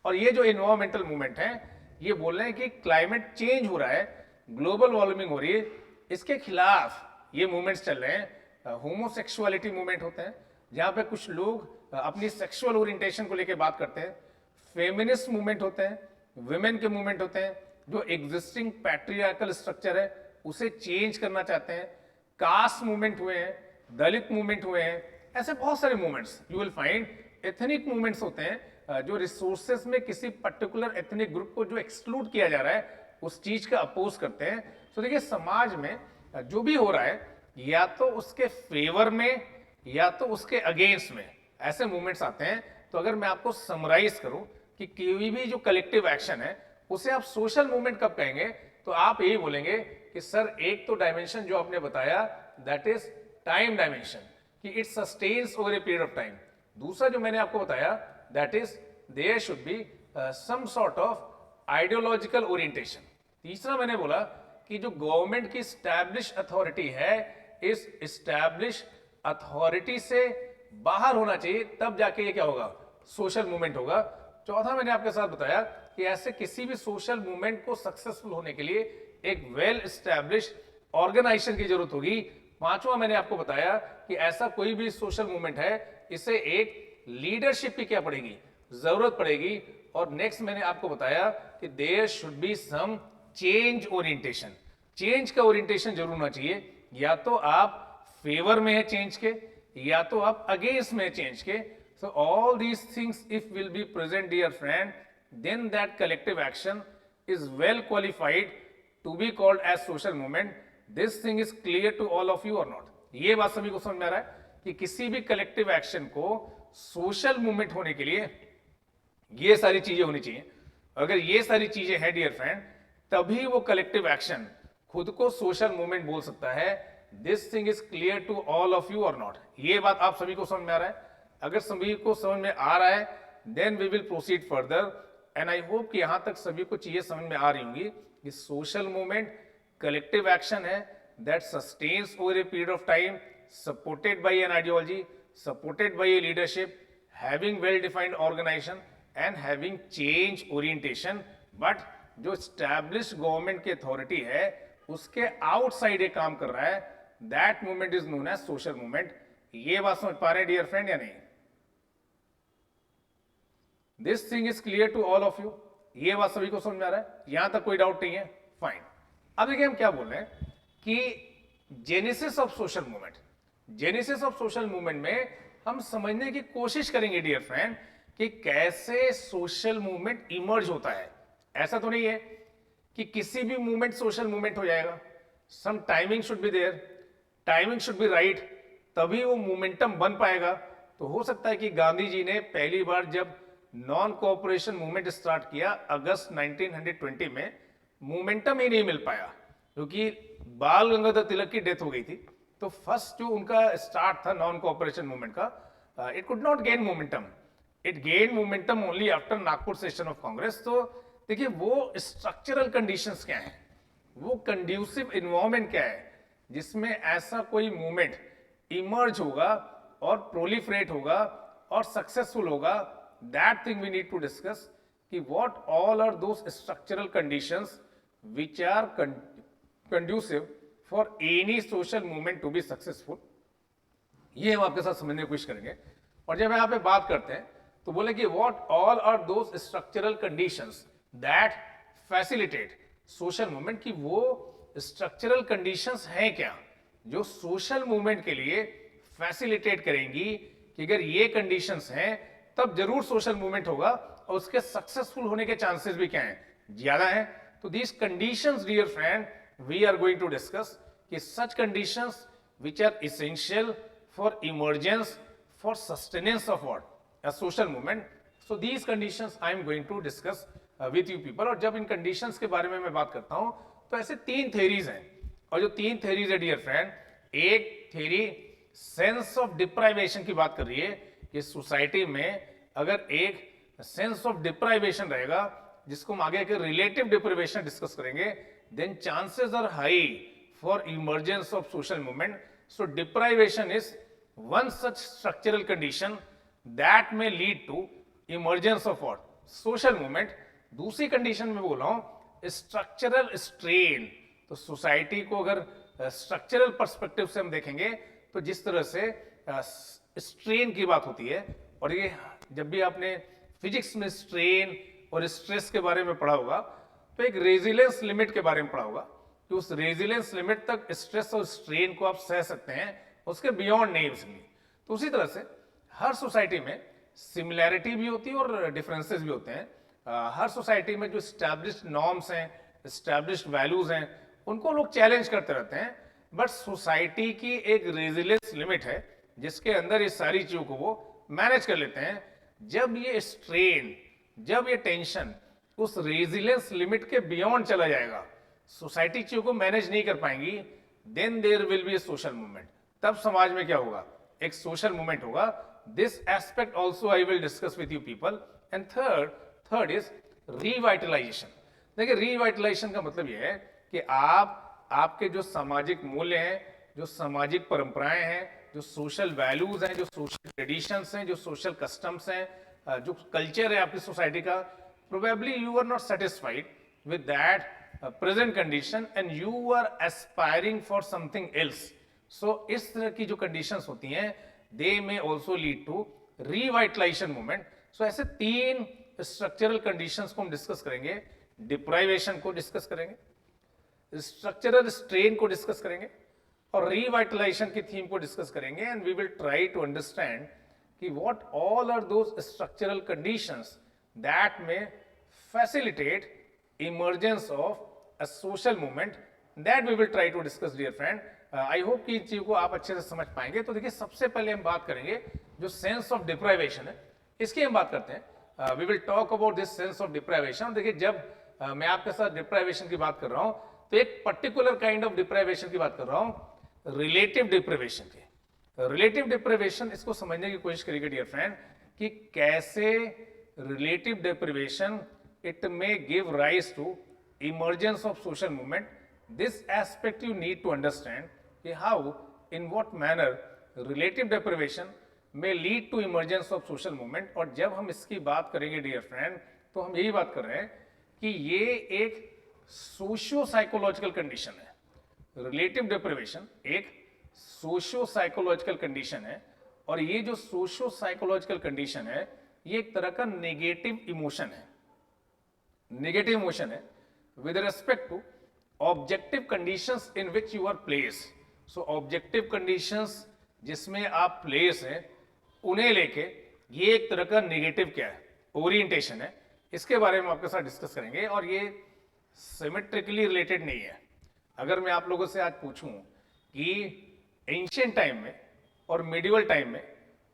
और ये जो इन्वायरमेंटल मूवमेंट है, ये बोल रहे हैं कि क्लाइमेट चेंज हो रहा है, ग्लोबल वार्मिंग हो रही है, इसके खिलाफ ये मूवमेंट्स चल रहे हैं। होमोसेक्सुअलिटी मूवमेंट होते हैं जहाँ पे कुछ लोग अपनी सेक्सुअल ओरिएंटेशन को लेकर बात करते हैं। फेमिनिस्ट मूवमेंट होते हैं, विमेन के मूवमेंट होते हैं जो एग्जिस्टिंग पैट्रियार्कल स्ट्रक्चर है उसे चेंज करना चाहते हैं। कास्ट मूवमेंट हुए हैं, दलित मूवमेंट हुए हैं, ऐसे बहुत सारे movements you will find. Ethnic movements होते हैं जो रिसोर्सेस में किसी पर्टिकुलर एथनिक ग्रुप को जो एक्सक्लूड किया जा रहा है उस चीज का अपोज करते हैं। तो देखिए समाज में जो भी हो रहा है या तो उसके फेवर में या तो उसके अगेंस्ट में ऐसे मूवमेंट्स आते हैं। तो अगर मैं आपको समराइज करूं कि कोई भी जो कलेक्टिव एक्शन है उसे आप सोशल मूवमेंट कब कहेंगे, तो आप यही बोलेंगे कि सर एक तो डायमेंशन जो आपने बताया दैट इज टाइम डायमेंशन, कि it sustains over a period of time. दूसरा जो मैंने आपको बताया that is there should be some sort of ideological orientation. तीसरा मैंने बोला कि जो गवर्नमेंट की स्टैब्लिश अथॉरिटी है इस स्टैब्लिश अथॉरिटी से बाहर होना चाहिए, तब जाके ये क्या होगा, सोशल मूवमेंट होगा। चौथा मैंने आपके साथ बताया कि ऐसे किसी भी सोशल मूवमेंट को सक्सेसफुल होने के लिए एक वेल स्टैब्लिश ऑर्गेनाइजेशन की जरूरत होगी। पांचवा मैंने आपको बताया कि ऐसा कोई भी सोशल मूवमेंट है इसे एक लीडरशिप की क्या पड़ेगी, जरूरत पड़ेगी। और नेक्स्ट मैंने आपको बताया कि there should be some change orientation. Change का ओरिएंटेशन जरूर होना चाहिए, या तो आप फेवर में है चेंज के या तो आप अगेंस्ट में चेंज के। So all these things if will be present dear friend, then that collective action is well qualified to be called as social movement. This thing is clear to all of you or not? ये बात सभी को समझ में आ रहा है कि किसी भी कलेक्टिव एक्शन को सोशल मूवमेंट होने के लिए ये सारी चीजें होनी चाहिए। अगर ये सारी चीजें हैं डियर फ्रेंड, तभी वो कलेक्टिव एक्शन खुद को सोशल मूवमेंट बोल सकता है। This thing is clear to all of you और नॉट? ये बात आप सभी को समझ में आ रहा है? अगर सभी को समझ में आ रहा है then we will proceed further. And I hope कि यहां तक सभी को चीजें समझ में आ रही होंगी कि सोशल मूवमेंट कलेक्टिव एक्शन है that sustains over a period of time, supported by an ideology, supported by a leadership, having well defined organisation and having change orientation. But जो स्टैब्लिश गवर्नमेंट की अथॉरिटी है उसके आउटसाइड एक काम कर रहा है, that movement is known as social movement. ये बात समझ पा रहे हैं डियर फ्रेंड या नहीं? This thing is clear to all of you? ये बात सभी को समझ में आ रहा है? यहां तक कोई डाउट नहीं है? फाइन। अब देखिए हम क्या बोल रहे हैं कि genesis of social movement, genesis of social movement में हम समझने की कोशिश करेंगे डियर फ्रेंड कि कैसे सोशल मूवमेंट इमर्ज होता है। ऐसा तो नहीं है कि किसी भी मूवमेंट सोशल मूवमेंट हो जाएगा। Some timing should be there, timing should be right, तभी वो मोमेंटम बन पाएगा। तो हो सकता है कि गांधी जी ने पहली बार जब नॉन कोऑपरेशन मूवमेंट स्टार्ट किया अगस्त 1920 में, मोमेंटम ही नहीं मिल पाया क्योंकि बाल गंगाधर तिलक की डेथ हो गई थी। तो फर्स्ट जो उनका स्टार्ट था नॉन कोऑपरेशन मूवमेंट का, it could not gain momentum, it gain momentum only after Nagpur session of Congress. तो देखिए वो स्ट्रक्चरल कंडीशंस क्या हैं, वो कंड्यूसिव इन्वायरमेंट क्या है जिसमें ऐसा कोई मूवमेंट इमर्ज होगा और प्रोलिफरेट होगा और सक्सेसफुल होगा, that thing we need to discuss कि what all are those structural conditions which are conducive for any social movement to be successful. ये हम आपके साथ समझने की कोशिश करेंगे। और जब यहाँ पे बात करते हैं तो बोले कि what all are those structural conditions that facilitate social movement, कि वो स्ट्रक्चरल कंडीशंस हैं क्या जो सोशल मूवमेंट के लिए फैसिलिटेट करेंगी कि अगर ये कंडीशंस हैं तब जरूर सोशल मूवमेंट होगा और उसके सक्सेसफुल होने के चांसेस भी क्या हैं, ज्यादा हैं। तो these conditions dear friend we are going to discuss कि such conditions which are essential for emergence, for sustenance of what? A social movement. So these conditions I am going to discuss with you people. और जब इन conditions के बारे में मैं बात करता हूं तो ऐसे तीन theories हैं, और जो तीन theories है डियर फ्रेंड, एक theory sense of deprivation की बात कर रही है कि सोसाइटी में अगर एक sense of deprivation रहेगा, जिसको हम आगे के relative deprivation डिस्कस करेंगे, then chances are high for emergence of social movement. So deprivation is one such structural condition that may lead to emergence of what? Social movement. दूसरी कंडीशन में बोल रहा हूं स्ट्रक्चरल स्ट्रेन। तो सोसाइटी को अगर स्ट्रक्चरल पर्सपेक्टिव से हम देखेंगे तो जिस तरह से स्ट्रेन की बात होती है, और ये जब भी आपने फिजिक्स में स्ट्रेन और स्ट्रेस के बारे में पढ़ा होगा तो एक रेजिलेंस लिमिट के बारे में पढ़ा होगा कि उस रेजिलेंस लिमिट तक स्ट्रेस और स्ट्रेन को आप सह सकते हैं, उसके बियॉन्ड नहीं इसलिए। तो उसी तरह से हर सोसाइटी में सिमिलैरिटी भी होती है और डिफरेंसेस भी होते हैं। हर सोसाइटी में जो स्टैब्लिश्ड नॉर्म्स हैं, स्टैब्लिश्ड वैल्यूज हैं, उनको लोग चैलेंज करते रहते हैं, बट सोसाइटी की एक रेजिलेंस लिमिट है जिसके अंदर ये सारी चीजों को वो मैनेज कर लेते हैं। जब ये स्ट्रेन, जब ये टेंशन उस रेजिलेंस लिमिट के बियॉन्ड चला जाएगा, सोसाइटी चीजों को मैनेज नहीं कर पाएंगी, then there will be a social movement. तब समाज में क्या होगा, एक सोशल मूवमेंट होगा। This aspect also I will discuss with you people. And third is revitalisation. देखिए रिवाइटलाइजेशन का मतलब यह है कि आपके जो सामाजिक मूल्य हैं, जो सामाजिक परंपराएं हैं, जो सोशल वैल्यूज हैं, जो सोशल ट्रेडिशंस हैं, जो सोशल कस्टम्स हैं, जो कल्चर है आपकी सोसाइटी का, probably you are not satisfied with that present condition and you are aspiring for something else. So इस तरह की जो conditions होती हैं they may also lead to revitalization movement. So ऐसे तीन structural conditions को हम discuss करेंगे, deprivation को discuss करेंगे, structural strain को discuss करेंगे और revitalization की theme को discuss करेंगे, and we will try to understand कि what all are those structural conditions that may facilitate emergence of a social movement that we will try to discuss dear friend. I hope कि इन चीजों को आप अच्छे से समझ पाएंगे। तो देखिए सबसे पहले हम बात करेंगे जो सेंस ऑफ डिप्राइवेशन है, इसकी हम बात करते हैं। We will talk about this sense of deprivation. देखिए जब मैं आपके साथ डिप्राइवेशन की बात कर रहा हूं तो एक पर्टिकुलर काइंड ऑफ डिप्राइवेशन की बात कर रहा हूं, रिलेटिव डिप्राइवेशन की। रिलेटिव डिप्राइवेशन, इसको समझने की कोशिश करिएगा डियर फ्रेंड कि कैसे relative deprivation it may give rise to emergence of social movement. This aspect you need to understand how, in what manner relative deprivation may lead to emergence of social movement. और जब हम इसकी बात करेंगे डियर फ्रेंड तो हम यही बात कर रहे हैं कि ये एक सोशियो साइकोलॉजिकल कंडीशन है। रिलेटिव डिप्राइवेशन एक सोशियो साइकोलॉजिकल कंडीशन है, और ये जो सोशियो साइकोलॉजिकल कंडीशन है ये एक तरह का नेगेटिव इमोशन है, नेगेटिव इमोशन है with respect to objective conditions in which you are place. So objective conditions जिसमें आप प्लेस हैं उन्हें लेके ये एक तरह का नेगेटिव क्या है, ओरिएंटेशन है। इसके बारे में आपके साथ डिस्कस करेंगे और ये सिमेट्रिकली रिलेटेड नहीं है। अगर मैं आप लोगों से आज पूछूं कि एंशिएंट टाइम में और मिडिवल टाइम में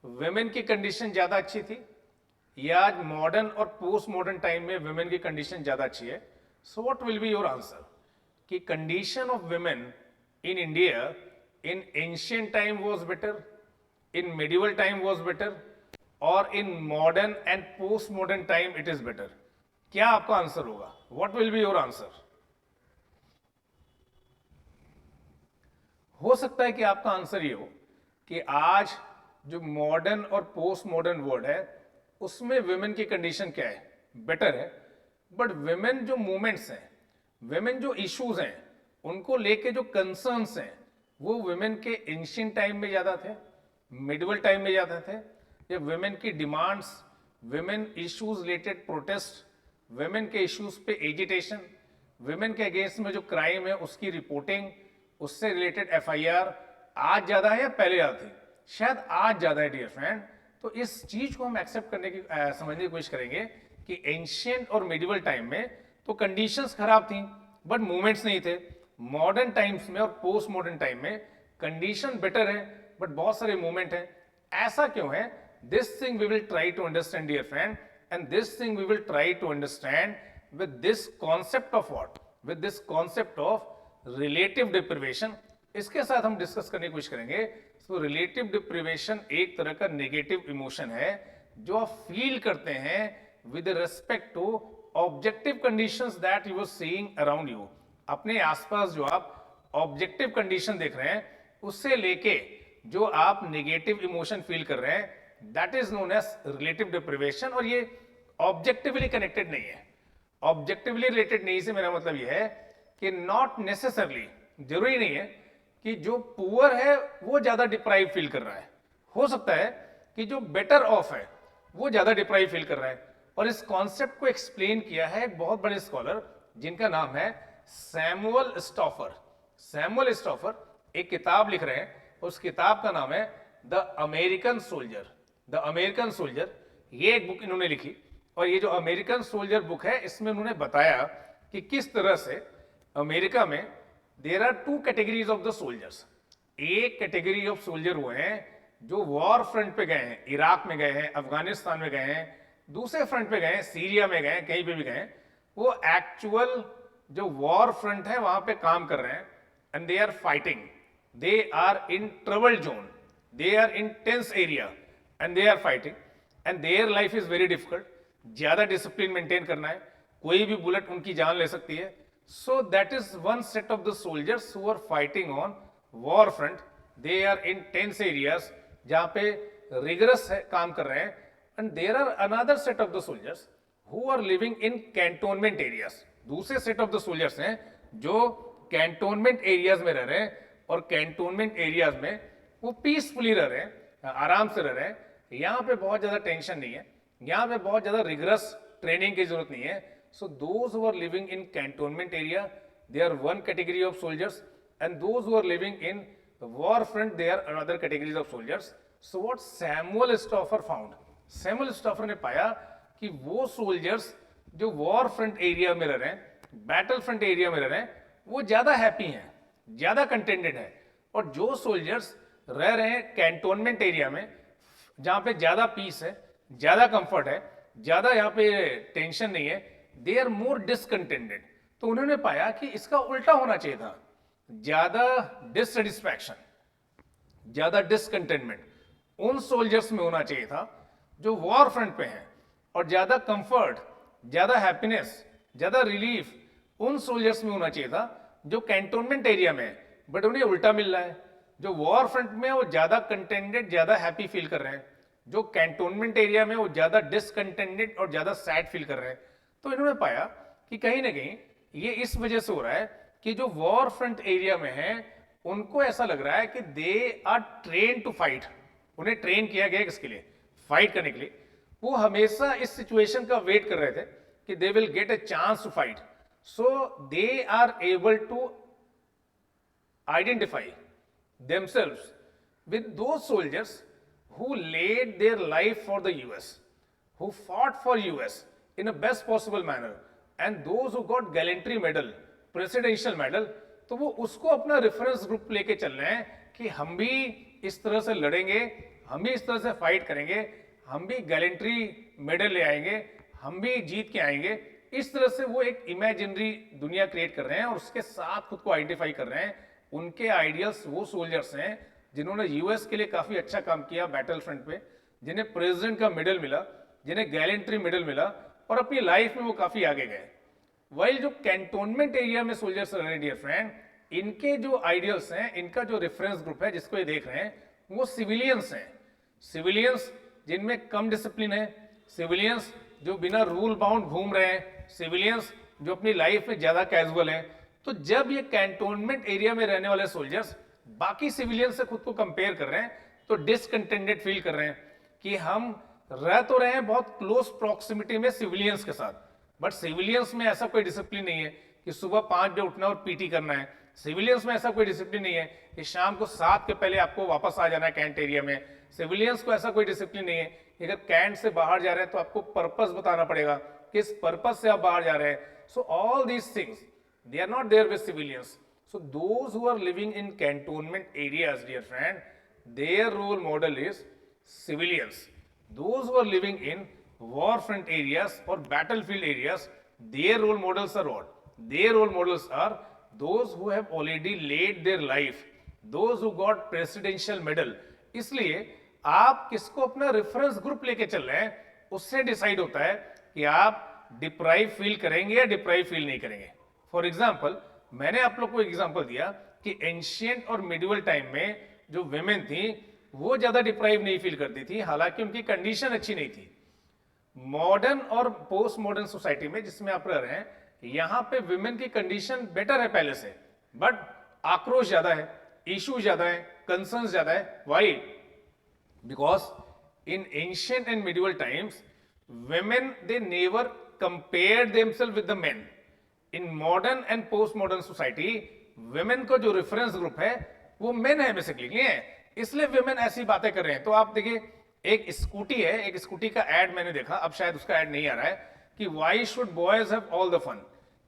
वुमेन की कंडीशन ज्यादा अच्छी थी या आज मॉडर्न और पोस्ट मॉडर्न टाइम में वुमेन की कंडीशन ज्यादा अच्छी है, so what will be your answer कि condition of women in India in ancient time was better, in medieval time was better, और in modern and post modern time it is better? क्या आपका आंसर होगा? What will be your answer? हो सकता है कि आपका आंसर ये हो कि आज जो मॉडर्न और पोस्ट मॉडर्न वर्ल्ड है उसमें वुमेन की कंडीशन क्या है, बेटर है। बट वुमेन जो मूवमेंट्स हैं, वुमेन जो इश्यूज हैं, उनको लेके जो कंसर्न्स हैं, वो वुमेन के एंशिएंट टाइम में ज़्यादा थे, मिडिवल टाइम में ज़्यादा थे, या वुमेन की demands, women issues related protest, women के इश्यूज पे एजिटेशन, वुमेन के अगेंस्ट में जो क्राइम है उसकी रिपोर्टिंग, उससे रिलेटेड एफआईआर आज ज़्यादा है या पहले ज़्यादा थी? शायद आज ज़्यादा है डियर फ्रेंड। तो इस चीज़ को हम एक्सेप्ट करने की समझने की कोशिश करेंगे कि एंशिएंट और मिडिवल टाइम में तो कंडीशंस खराब थी बट मूवमेंट्स नहीं थे। मॉडर्न टाइम्स में और पोस्ट मॉडर्न टाइम में कंडीशन बेटर है बट बहुत सारे मूवमेंट है। ऐसा क्यों है? This thing we will try to understand dear friend, and this thing we will try to understand with this concept of what, with this concept of relative deprivation. इसके साथ हम डिस्कस करने की कोशिश करेंगे। तो रिलेटिव डिप्रिवेशन एक तरह का नेगेटिव इमोशन है जो आप फील करते हैं with respect to objective conditions that you are seeing around you. अपने आसपास जो आप ऑब्जेक्टिव कंडीशन देख रहे हैं उससे लेके जो आप नेगेटिव इमोशन फील कर रहे हैं, that is known as relative deprivation. और ये ऑब्जेक्टिवली कनेक्टेड नहीं है, ऑब्जेक्टिवली रिलेटेड नहीं से मेरा मतलब यह है कि नॉट नेसेसरली, जरूरी नहीं है कि जो पुअर है वो ज्यादा डिप्राइव फील कर रहा है। हो सकता है कि जो बेटर ऑफ है वो ज्यादा डिप्राइव फील कर रहा है। और इस कॉन्सेप्ट को एक्सप्लेन किया है एक बहुत बड़े स्कॉलर जिनका नाम है सैमुअल स्टॉफर। सैमुअल स्टॉफर एक किताब लिख रहे हैं, उस किताब का नाम है the American soldier. The American soldier, ये एक बुक इन्होंने लिखी। और ये जो अमेरिकन सोल्जर बुक है इसमें उन्होंने बताया कि किस तरह से अमेरिका में there are two categories of the soldiers. एक कैटेगरी ऑफ सोल्जर हुए हैं जो वॉर फ्रंट पे गए हैं, इराक में गए हैं, अफगानिस्तान में गए हैं, दूसरे फ्रंट पे गए हैं, सीरिया में गए हैं, कहीं पे भी गए हैं, वो एक्चुअल जो वॉर फ्रंट है वहां पे काम कर रहे हैं and they are fighting, they are in trouble zone, they are in tense area and they are fighting and their life is very difficult. ज्यादा डिसिप्लिन मेंटेन करना है, कोई भी बुलेट उनकी जान ले सकती है। So that is one set of the soldiers who are fighting on war front, they are in tense areas जहां पे रिगरस काम कर रहे हैं। And there are another set of the soldiers who are living in cantonment areas. दूसरे सेट ऑफ द सोल्जर्स हैं जो कैंटोनमेंट एरियाज में रह रहे हैं और कैंटोनमेंट एरियाज में वो पीसफुली रह रहे हैं, आराम से रह रहे हैं। यहाँ पे बहुत ज्यादा टेंशन नहीं है, यहाँ पे बहुत ज्यादा रिगरस ट्रेनिंग की जरूरत नहीं है। So those who are living in cantonment area they are one category of soldiers and those who are living in war front they are another categories of soldiers. So what Samuel Stouffer found, Samuel Stouffer ने पाया कि वो सोल्जर्स जो वॉर फ्रंट एरिया में रह रहे हैं, बैटल फ्रंट एरिया में रह रहे हैं, वो ज्यादा हैप्पी हैं, ज्यादा कंटेंटेड है। और जो सोल्जर्स रह रहे हैं कैंटोनमेंट एरिया में जहां पे ज्यादा पीस है, ज्यादा कंफर्ट है, ज्यादा यहाँ पे टेंशन नहीं है, दे आर मोर डिसकंटेंटेड। तो उन्होंने पाया कि इसका उल्टा होना चाहिए था, ज्यादा डिससेटिस्फैक्शन, ज्यादा डिसकंटेनमेंट उन सोल्जर्स में होना चाहिए था जो वॉर फ्रंट पे हैं, और ज्यादा कंफर्ट, ज्यादा हैप्पीनेस, ज्यादा रिलीफ उन सोल्जर्स में होना चाहिए था जो कैंटोनमेंट एरिया में है। बट उन्हें उल्टा मिल रहा है, जो वॉर फ्रंट में है वो ज्यादा कंटेंटेड, ज्यादा हैप्पी फील कर रहे हैं, जो कैंटोनमेंट एरिया में वो ज्यादा डिसकंटेंटेड और ज्यादा सैड फील कर रहे हैं। तो इन्होंने पाया कि कहीं ना कहीं ये इस वजह से हो रहा है कि जो वॉर फ्रंट एरिया में है उनको ऐसा लग रहा है कि they are train to fight, उन्हें ट्रेन किया गया किसके लिए? फाइट करने के लिए। वो हमेशा इस सिचुएशन का वेट कर रहे थे कि they will get a chance to fight. So they are able to identify themselves with those soldiers who laid their life for the US, who fought for US in a best possible manner, and those who got gallantry medal, presidential medal। तो वो उसको अपना रेफरेंस ग्रुप लेके चल रहे हैं कि हम भी इस तरह से लड़ेंगे, हम भी इस तरह से फाइट करेंगे, हम भी गैलेंट्री मेडल ले आएंगे, हम भी जीत के आएंगे। इस तरह से वो एक इमेजिनरी दुनिया क्रिएट कर रहे हैं और उसके साथ खुद को आइडेंटिफाई कर रहे हैं। उनके आइडियल्स वो सोल्जर्स हैं जिन्होंने यूएस के लिए काफी अच्छा काम किया बैटल फ्रंट पे, जिन्हें प्रेसिडेंट का मेडल मिला, जिन्हें गैलेंट्री मेडल मिला, और अपनी लाइफ में वो काफी आगे गए। वाइल जो कैंटोनमेंट एरिया में सोल्जर्स रह रहे हैं डियर फ्रेंड, इनके जो आइडियल्स हैं, इनका जो रेफरेंस ग्रुप है जिसको ये देख रहे हैं, वो सिविलियंस हैं। सिविलियंस जिनमें कम डिसिप्लिन है, सिविलियंस जो बिना रूल बाउंड घूम रहे हैं, सिविलियंस जो अपनी लाइफ में ज्यादा कैजुअल हैं। तो जब ये कैंटोनमेंट एरिया में रहने वाले सोल्जर्स बाकी सिविलियन से खुद को कंपेयर कर रहे हैं तो डिसकंटेंटेड फील कर रहे हैं कि हम रह तो रहे हैं बहुत क्लोज प्रॉक्सिमिटी में सिविलियंस के साथ, बट सिविलियंस में ऐसा कोई डिसिप्लिन नहीं है कि सुबह 5 बजे उठना और पीटी करना है। सिविलियंस में ऐसा कोई डिसिप्लिन नहीं है कि शाम को 7 के पहले आपको वापस आ जाना है कैंट एरिया में। सिविलियंस को ऐसा कोई डिसिप्लिन नहीं है कि अगर कैंट से बाहर जा रहे हैं तो आपको पर्पस बताना पड़ेगा, किस पर्पस से आप बाहर जा रहे हैं। सो all these things they are not there with civilians. So those who are living in cantonment areas, dear friend, their role model is civilians. Those who are living in war front areas or battlefield areas, their role models are what? Their role models are those who have already laid their life, those who got presidential medal. इसलिए आप किसको अपना रेफरेंस ग्रुप लेके चल रहे हैं उससे डिसाइड होता है कि आप डिप्राइव फील करेंगे या डिप्राइव फील नहीं करेंगे। फॉर एग्जाम्पल, मैंने आप लोग को एग्जाम्पल दिया कि एंशियंट और मिडिवल टाइम में जो विमेन थी वो ज्यादा डिप्राइव नहीं फील करती थी, हालांकि उनकी कंडीशन अच्छी नहीं थी। मॉडर्न और पोस्ट मॉडर्न सोसाइटी में जिसमें आप रह रहे हैं, यहां पे विमेन की कंडीशन बेटर है पहले से, बट आक्रोश ज्यादा है, इश्यू ज्यादा है, कंसर्न ज्यादा है। Why? Because in ancient and medieval times women they never compared themselves with the men. In modern and post modern society women को जो रेफरेंस ग्रुप है वो मेन है बेसिकली, है, इसलिए women ऐसी बातें कर रहे हैं। तो आप देखिए एक स्कूटी है, एक स्कूटी का एड मैंने देखा, अब शायद उसका एड नहीं आ रहा है, कि why should boys have all the fun,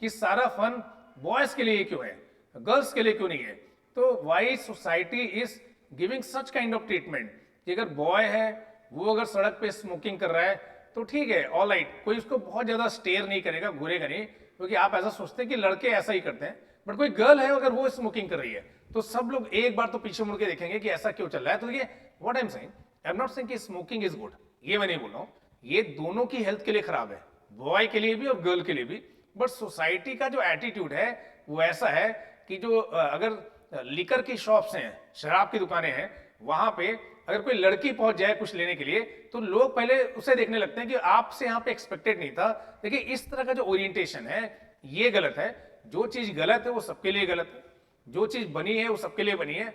कि सारा फन बॉयज के लिए क्यों है, गर्ल्स के लिए क्यों नहीं है। तो why society is giving such kind of treatment कि अगर बॉय है वो अगर सड़क पे स्मोकिंग कर रहा है तो ठीक है, ऑल राइट, कोई उसको बहुत ज्यादा स्टेयर नहीं करेगा, घूरेगा नहीं, क्योंकि आप ऐसा सोचते हैं कि लड़के ऐसा ही करते हैं। बट कोई गर्ल है अगर वो स्मोकिंग कर रही है तो सब लोग एक बार तो पीछे मुड़ के देखेंगे कि ऐसा क्यों चल रहा है। तो ये what I am saying, I am not saying कि स्मोकिंग इज गुड, ये मैं नहीं बोल रहा हूँ, ये दोनों की हेल्थ के लिए खराब है, बॉय के लिए भी और गर्ल के लिए भी। बट सोसाइटी का जो एटीट्यूड है वो ऐसा है कि जो अगर लिकर की शॉप्स हैं, शराब की दुकानें हैं, वहां पे अगर कोई लड़की पहुंच जाए कुछ लेने के लिए तो लोग पहले उसे देखने लगते हैं कि आपसे यहाँ पे एक्सपेक्टेड नहीं था। देखिए इस तरह का जो ओरिएंटेशन है ये गलत है। जो चीज गलत है वो सबके लिए गलत है, जो चीज बनी है वो सबके लिए बनी है।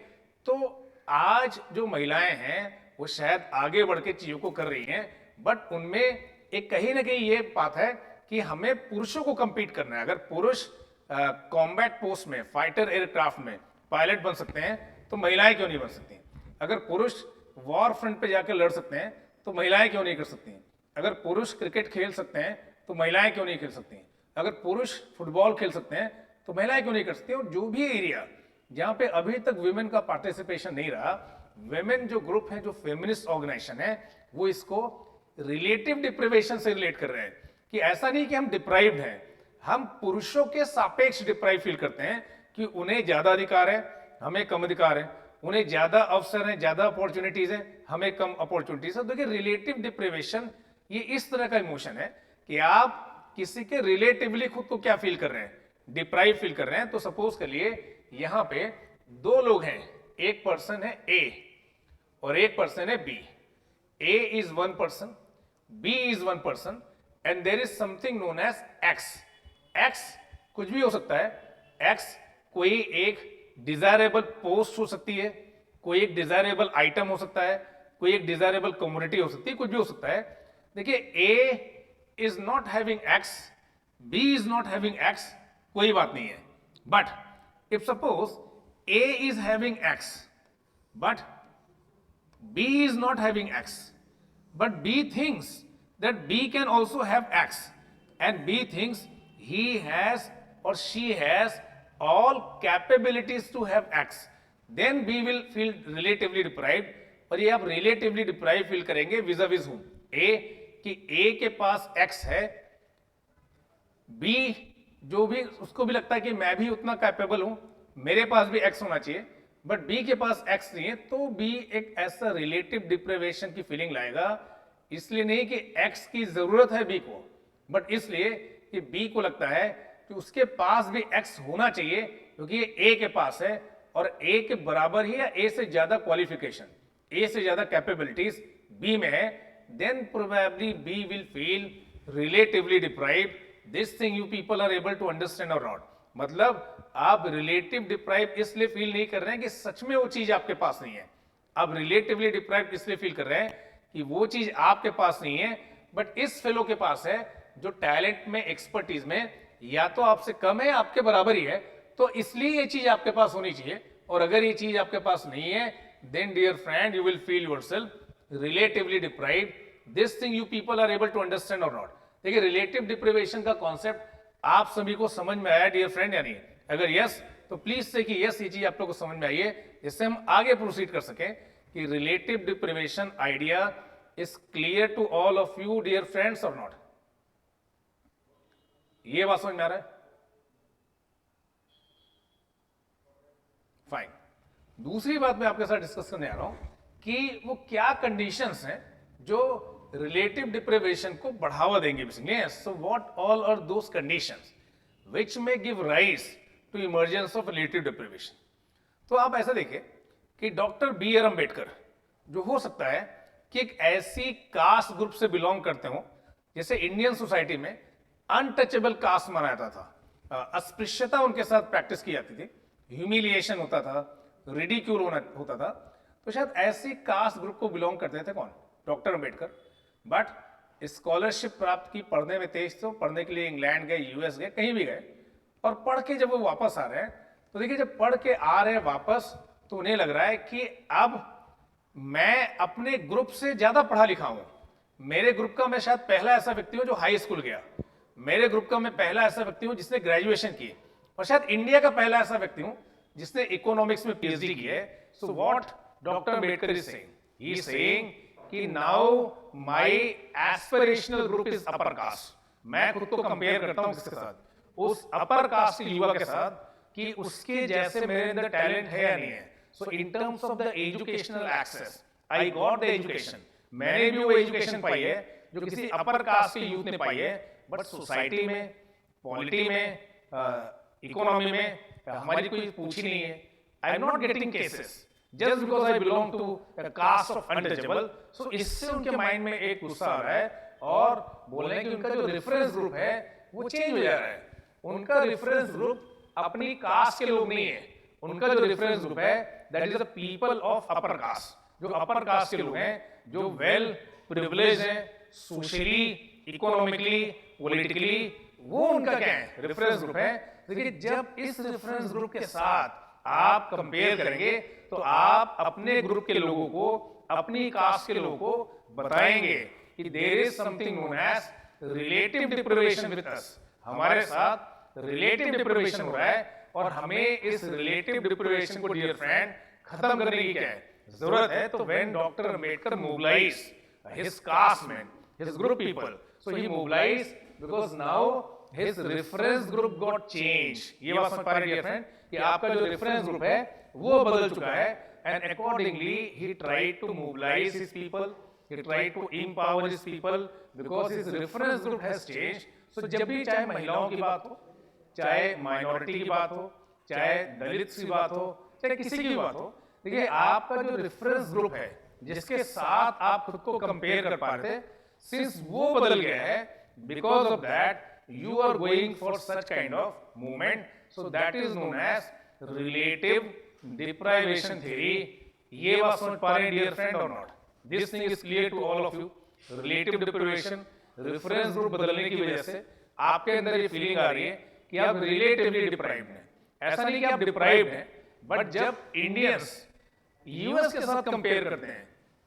तो आज जो महिलाएं हैं वो शायद आगे बढ़ के चीजों को कर रही हैं, बट उनमें एक कहीं ना कहीं ये बात है कि हमें पुरुषों को कंपीट करना है। अगर पुरुष कॉम्बैट पोस्ट में, फाइटर एयरक्राफ्ट में पायलट बन सकते हैं तो महिलाएं क्यों नहीं बन सकती? अगर पुरुष वॉर फ्रंट पे जाकर लड़ सकते हैं तो महिलाएं क्यों नहीं कर सकती हैं? अगर पुरुष क्रिकेट खेल सकते हैं तो महिलाएं क्यों नहीं खेल सकती हैं? अगर पुरुष फुटबॉल खेल सकते हैं तो महिलाएं क्यों नहीं कर सकती? और जो भी एरिया जहां पे अभी तक विमेन का पार्टिसिपेशन नहीं रहा, विमेन जो ग्रुप है, जो फेमिनिस्ट ऑर्गेनाइजेशन है, वो इसको रिलेटिव डिप्रिवेशन से रिलेट कर रहे हैं कि ऐसा नहीं कि हम डिप्राइव्ड हैं, हम पुरुषों के सापेक्ष डिप्राइव फील करते हैं कि उन्हें ज्यादा अधिकार है, हमें कम अधिकार है, उन्हें ज्यादा अवसर है, ज्यादा अपॉर्चुनिटीज है, हमें कम अपॉर्चुनिटीज है। देखिए रिलेटिव डिप्रिवेशन ये इस तरह का इमोशन है कि आप किसी के रिलेटिवली खुद को क्या फील कर रहे हैं, डिप्राइव फील कर रहे हैं। तो सपोज करिए यहां पे दो लोग हैं, एक पर्सन है ए और एक पर्सन है B. A is one person, B is one person, and there is something known as X. X कुछ भी हो सकता है, एक्स कोई एक डिजायरेबल पोस्ट हो सकती है, कोई एक डिजायरेबल आइटम हो सकता है, कोई एक डिजायरेबल कम्युनिटी हो सकती है, कुछ भी हो सकता है। देखिए A is not having X, B is not having X, कोई बात नहीं है। But if suppose A is having X but B is not having X, but B thinks that B can also have X, and B thinks he has or she has all capabilities to have X, then B will feel relatively deprived। और ये आप relatively deprived feel करेंगे vis-a-vis whom? A, कि A के पास X है, B जो भी उसको भी लगता है कि मैं भी उतना कैपेबल हूं, मेरे पास भी X होना चाहिए, बट B के पास X नहीं है, तो B एक ऐसा रिलेटिव डिप्रिवेशन की फीलिंग लाएगा। इसलिए नहीं कि X की जरूरत है B को, बट इसलिए कि बी को लगता है कि उसके पास भी एक्स होना चाहिए क्योंकि ये ए के पास है और ए के बराबर ही या ए से ज्यादा क्वालिफिकेशन। ए से ज्यादा कैपेबिलिटीज बी में है, then probably B will feel relatively deprived. This thing you people are able to understand और नॉट। मतलब आप रिलेटिव डिप्राइव इसलिए फील नहीं कर रहे हैं कि सच में वो चीज आपके पास नहीं है, आप रिलेटिवली डिप्राइव इसलिए फील कर रहे हैं कि वो चीज आपके पास नहीं है, बट इस फेलो के पास है जो टैलेंट में, एक्सपर्टीज में या तो आपसे कम है, आपके बराबर ही है, तो इसलिए ये चीज आपके पास होनी चाहिए। और अगर ये चीज आपके पास नहीं है, then dear friend you will feel yourself relatively deprived. This thing you people are able to understand और नॉट। देखिए रिलेटिव डिप्रिवेशन का कॉन्सेप्ट आप सभी को समझ में आया डियर फ्रेंड या नहीं? अगर यस तो प्लीज से कि यस, ये चीज आप लोग को समझ में आई है, इससे हम आगे प्रोसीड कर सकें कि relative deprivation idea is clear to all of you dear friends और नॉट? ये बात समझ में आ रहा है? फाइन। दूसरी बात मैं आपके साथ डिस्कस करने आ रहा हूं कि वो क्या कंडीशंस हैं जो रिलेटिव डिप्रिवेशन को बढ़ावा देंगे basically. So what all are those conditions which may give rise to emergence of relative deprivation. तो आप ऐसा देखिए कि डॉक्टर बी आर अम्बेडकर जो हो सकता है कि एक ऐसी कास्ट ग्रुप से बिलोंग करते हो जैसे इंडियन सोसाइटी में अनटचेबल कास्ट माना जाता था, अस्पृश्यता उनके साथ प्रैक्टिस की जाती थी, ह्यूमिलिएशन होता था, रिडिक्यूल होता था, तो शायद ऐसी कास्ट ग्रुप को बिलोंग करते थे कौन? डॉक्टर अम्बेडकर। बट स्कॉलरशिप प्राप्त की, पढ़ने में तेज थे, पढ़ने के लिए इंग्लैंड गए, यूएस गए, कहीं भी गए, और पढ़ के जब वो वापस आ रहे हैं तो देखिए जब पढ़ के आ रहे हैं वापस तो उन्हें लग रहा है कि अब मैं अपने ग्रुप से ज्यादा पढ़ा लिखा हूं, मेरे ग्रुप का मैं शायद पहला ऐसा व्यक्ति हूं जो हाई स्कूल गया, मेरे ग्रुप का मैं पहला ऐसा व्यक्ति हूं जिसने ग्रेजुएशन की, और शायद इंडिया का पहला ऐसा व्यक्ति हूं जिसने इकोनॉमिक्स में पीएचडी की है। So what doctor Ambedkar is saying, he is saying कि now my aspirational group is upper caste. मैं खुद को कंपेयर करता हूं किसके साथ? उस अपर कास्ट के युवा के साथ, कि उसके जैसे मेरे अंदर टैलेंट है या नहीं है। So in terms of the educational access I got the education, मैंने भी वो एजुकेशन पाई है जो किसी अपर कास्ट के यूथ ने पाई है, बट सोसाइटी में, पॉलिटी में, इकोनॉमी में हमारी कोई पूछ ही नहीं है। I am not getting cases just because I belong to caste of untouchable. सो इससे उनके माइंड में एक गुस्सा आ रहा है और बोल रहे हैं कि उनका जो रेफरेंस ग्रुप है वो चेंज हो जा रहा है। उनका रेफरेंस ग्रुप अपनी कास्ट के लोग नहीं है, उनका जो रेफरेंस ग्रुप है that is the people of upper caste. जो अपर कास्ट के लोग हैं, जो वेल प्रिविलेज हैं, सोशली, इकोनॉमिकली, पॉलिटिकली, वो उनका क्या है? रेफरेंस ग्रुप है। देखिए जब इस रेफरेंस ग्रुप के साथ आप कंपेयर करेंगे तो आप अपने ग्रुप के लोगों को, अपनी कास्ट के लोगों को बताएंगे कि there is something known as relative deprivation with us. हमारे साथ रिलेटिव डिप्रिवेशन हो रहा है और हमें इस रिलेटिव डिप्रिवेशन को डियर फ्रेंड खत्म करने की क्या है? जरूरत है। तो when doctor Ambedkar mobilize his castemen, his group people, so he mobilized because now his reference group got changed। ये बात समझ पा रहे हैं फ्रेंड कि आपका जो रेफरेंस ग्रुप है वो बदल चुका है, and accordingly he tried to mobilize his people, he tried to empower his people because his reference group has changed। so जब भी चाहे महिलाओं की बात हो, चाहे माइनॉरिटी की बात हो, चाहे दलित की बात हो, चाहे किसी की बात हो, देखिए आपका जो रेफरेंस ग्रुप है जिसके साथ आप खुद को कंपेयर कर पा रहे थे, सिंस वो बदल गया है, because of that you are going for such kind of movement. So that is known as relative deprivation theory. ये बात समझ पा रहे हैं डियर फ्रेंड और not? This thing is clear to all of you. Relative deprivation, reference group बदलने की वजह से आपके अंदर ये फीलिंग आ रही है कि आप रिलेटिवली डिप्राइव्ड हैं। ऐसा नहीं कि आप डिप्राइव्ड हैं, बट जब इंडियंस यूएस के साथ कंपेयर करते हैं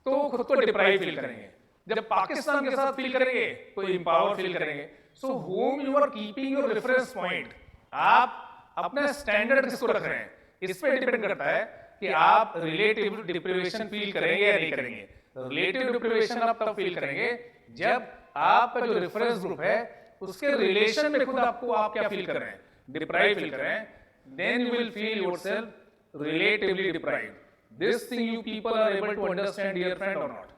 तो खुद को डिप्राइव फील करेंगे, जब पाकिस्तान के साथ फील करेंगे तो इंपावर फील करेंगे। So home you are keeping your reference point, आप अपना स्टैंडर्ड किसको रख रहे हैं, इस पे डिपेंड करता है कि आप रिलेटिव डिप्रिवेशन फील करेंगे या नहीं करेंगे। रिलेटिव डिप्रिवेशन आप तब फील करेंगे जब आपका जो रेफरेंस ग्रुप है उसके रिलेशन में खुद आपको आप क्या फील कर रहे हैं? डिप्राइव फील कर रहे हैं। Then you will feel yourself relatively deprived. This thing you people are able to understand, dear friend, or not?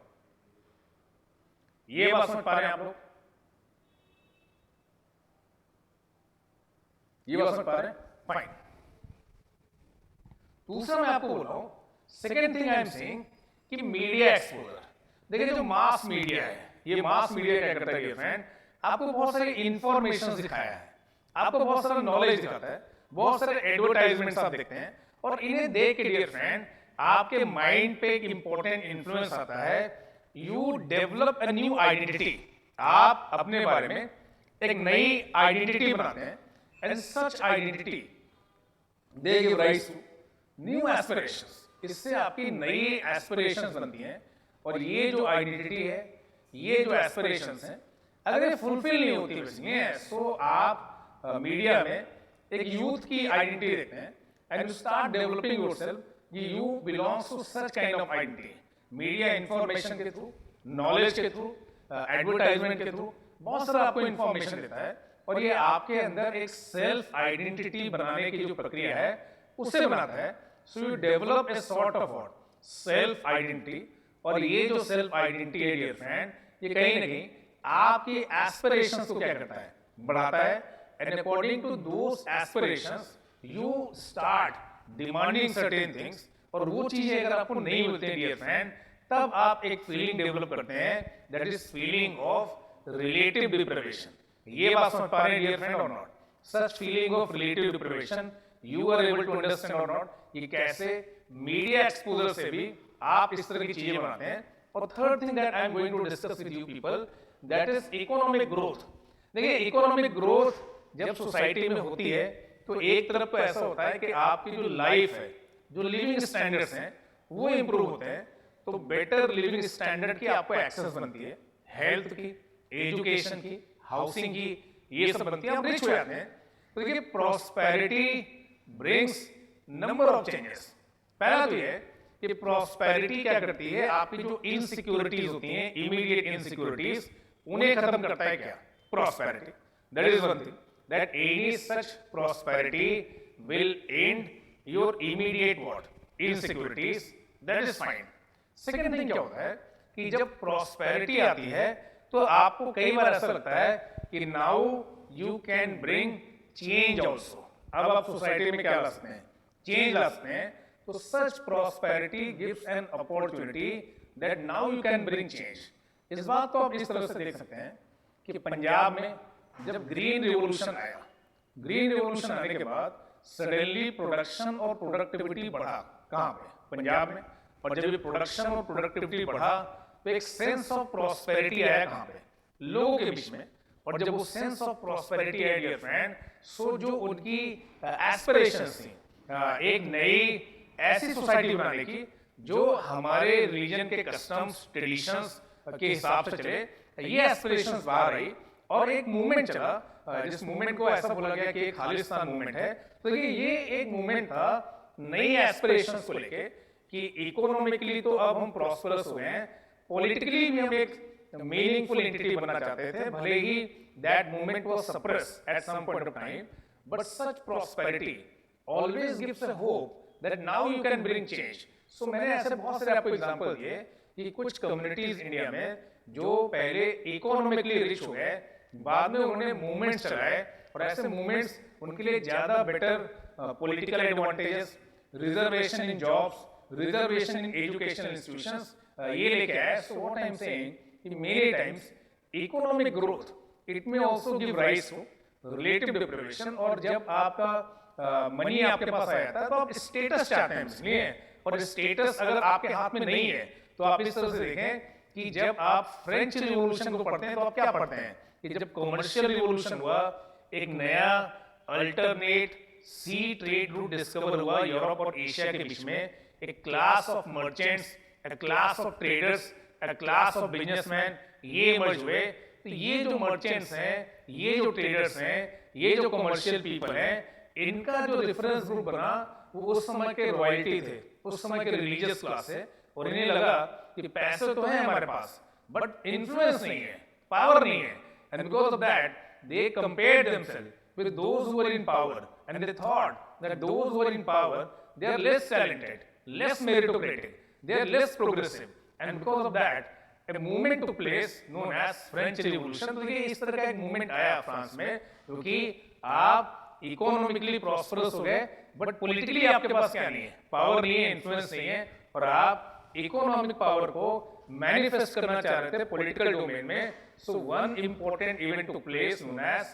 ये बात समझ पा रहे हैं आप लोग? ये बात समझ पा रहे हैं? फाइन। दूसरा मैं आपको बोल रहा हूं, second thing I am saying कि मीडिया एक्सपोजर। देखिए जो मास मीडिया है, ये मास मीडिया क्या करता है फ्रेंड, आपको बहुत सारी इंफॉर्मेशन दिखाया है, आपको बहुत सारा नॉलेज दिखाता है, बहुत सारे एडवर्टाइजमेंट्स आप देखते हैं, और इन्हें देख के डियर फ्रेंड आपके माइंड पे एक इंपॉर्टेंट इन्फ्लुएंस आता है। You develop a new identity, आप अपने बारे में एक नई आइडेंटिटी बनाते हैं, and such identity they give rise to new aspirations. इससे आपकी नई एस्पिरेशंस बनती हैं, और ये जो आइडेंटिटी है, ये जो एस्पिरेशंस हैं, अगर ये फुलफिल नहीं होती तो आप मीडिया में एक यूथ की आइडेंटिटी देखते हैं, and you start developing yourself, you belongs to such kind of identity. Media information के थ्रू, नॉलेज के थ्रू, एडवर्टाइजमेंट के थ्रू बहुत सारा आपको इंफॉर्मेशन देता है, और ये आपके अंदर एक सेल्फ आइडेंटिटी बनाने की जो प्रक्रिया है उससे बनाता है। So you develop a sort of what self identity, और ये जो सेल्फ आइडेंटिटी है डियर फ्रेंड, ये कहीं ना कहीं आपकी एस्पिरेशंस को क्या करता है, बढ़ाता है, and according to those aspirations you start demanding certain things, और वो चीजें अगर आपको नहीं मिलती हैं डियर फ्रेंड, तब आप एक फीलिंग डेवलप करते हैं, that is feeling of relative deprivation. ये बात समझ पा रहे हैं डियर फ्रेंड और not? Such feeling of relative deprivation you are able to understand और नॉट? ये कैसे मीडिया एक्सपोजर से भी आप इस तरह की चीजें बनाते हैं। और third thing that I am going to discuss with you people, that is economic growth. देखिए इकोनॉमिक ग्रोथ जब सोसाइटी में होती है तो एक तरफ तो ऐसा होता है कि आपकी जो लाइफ है, जो लिविंग स्टैंडर्ड्स हैं वो इंप्रूव होते हैं, तो बेटर लिविंग स्टैंडर्ड की आपको एक्सेस बनती है, हेल्थ की, एजुकेशन की, हाउसिंग की, ये सब बनती है, आप रिच हो जाते हैं। तो देखिए prosperity brings number of changes. पहला तो ये कि प्रॉस्पेरिटी क्या करती है, आपकी जो इनसिक्योरिटीज होती हैं, इमीडिएट इनसिक्योरिटीज, उन्हें खत्म करता है क्या? Prosperity. That is one thing, that any such prosperity will and your immediate what insecurities, that is fine. Second thing क्या होता है कि जब प्रॉस्पेरिटी आती है तो आपको कई बार ऐसा लगता है कि now you can bring change also. अब आप सोसाइटी में क्या ला सकते हैं? चेंज ला सकते हैं। तो such prosperity gives an opportunity that now you can bring change. इस बात को आप इस तरह से देख सकते हैं कि पंजाब में जब ग्रीन रिवॉल्यूशन आया, ग्रीन रिवॉल्यूशन आने के बाद सडनली प्रोडक्शन और प्रोडक्टिविटी बढ़ा। कहां पे? पंजाब में। और जब ये प्रोडक्शन और प्रोडक्टिविटी बढ़ा तो एक सेंस ऑफ प्रॉस्पेरिटी आया कहां पे? लोगों के बीच में। और जब वो सेंस ऑफ प्रॉस्पेरिटी आया डियर फ्रेंड, सो जो उनकी एस्पिरेशंस थी एक नई ऐसी सोसाइटी बनाने की जो हमारे रिलीजन के कस्टम्स ट्रेडिशंस के हिसाब से चले, ये एस्पिरेशंस बाहर आई और एक मूवमेंट चला, जिस मूवमेंट को ऐसा बोला गया कि एक खालिस्तान मूवमेंट है। तो ये एक मूवमेंट था नई एस्पिरेशंस को लेके कि इकोनॉमिकली तो अब हम प्रॉस्परस हो गए हैं, पॉलिटिकली भी हम एक मीनिंगफुल एंटिटी बनना चाहते थे, भले ही that movement was suppressed at some point of time, but such prosperity always gives a hope that now you can bring change. So मैंने ऐसे बहुत सारे आपको एग्जांपल दिए कि कुछ कम्युनिटीज इंडिया में जो पहले इकोनॉमिकली रिच हो गए, बाद में उन्होंने मूवमेंट्स चलाए, और ऐसे मूवमेंट्स उनके लिए ज्यादा better political advantages, reservation in jobs, reservation in educational institutions ये लेके आए। So what I am saying कि many times economic growth it may also give rise to relative deprivation. और जब आपका मनी आपके पास आ जाता है तो आप स्टेटस चाहते हैं, इसलिए। और स्टेटस अगर आपके हाथ में नहीं है तो आप इस तरह से देखें कि जब आप फ्रेंच रिवॉल्यूशन को पढ़ते हैं तो आप क्या पढ़ते हैं कि जब कमर्शियल रिवॉल्यूशन हुआ, एक नया अल्टरनेट सी ट्रेड रूट डिस्कवर हुआ यूरोप और एशिया के बीच में, एक class of merchants, a class of traders, a class of businessmen, ये इमर्ज हुए। तो ये जो मर्चेंट्स हैं, ये जो ट्रेडर्स हैं, ये जो कमर्शियल पीपल हैं, इनका जो रेफरेंस ग्रुप बना वो उस समय के रॉयल्टी थे, उस समय के रिलीजियस क्लास है। और इन्हें लगा कि पैसे तो हैं हमारे पास बट इन्फ्लुएंस नहीं है, पावर नहीं है, and because of that they compared themselves with those who were in power, and they thought that those who were in power they are less talented, less meritocratic, they are less progressive, and because of that a movement took place known as French Revolution। तो ये इस तरह का एक मूवमेंट आया फ्रांस में, क्योंकि आप इकोनॉमिकली प्रॉस्परस हो गए बट पॉलिटिकली आपके पास क्या नहीं है, पावर नहीं है, इन्फ्लुएंस नहीं है, और आप इकोनॉमिक पावर को मैनिफेस्ट करना चाह रहे थे पॉलिटिकल डोमेन में। So one important event to place known as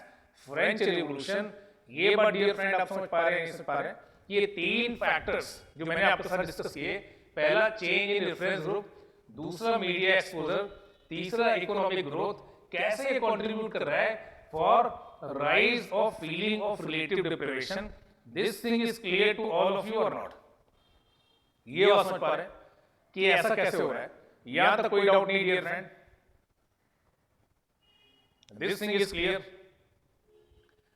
French revolution. ये बात डियर फ्रेंड आप समझ पा रहे हैं, नहीं समझ पा रहे हैं? ये तीन फैक्टर्स जो मैंने आपके साथ डिस्कस किए, पहला चेंज इन रेफरेंस ग्रुप, दूसरा मीडिया एक्सपोजर, तीसरा इकोनॉमिक ग्रोथ, कैसे ये कंट्रीब्यूट कर रहा है for rise of feeling of relative deprivation. This thing is clear to all of you और नॉट? ये आप समझ पा रहे हैं कि ऐसा कैसे हो रहा है? यहां तक कोई डाउट नहीं dear friend? This thing is clear?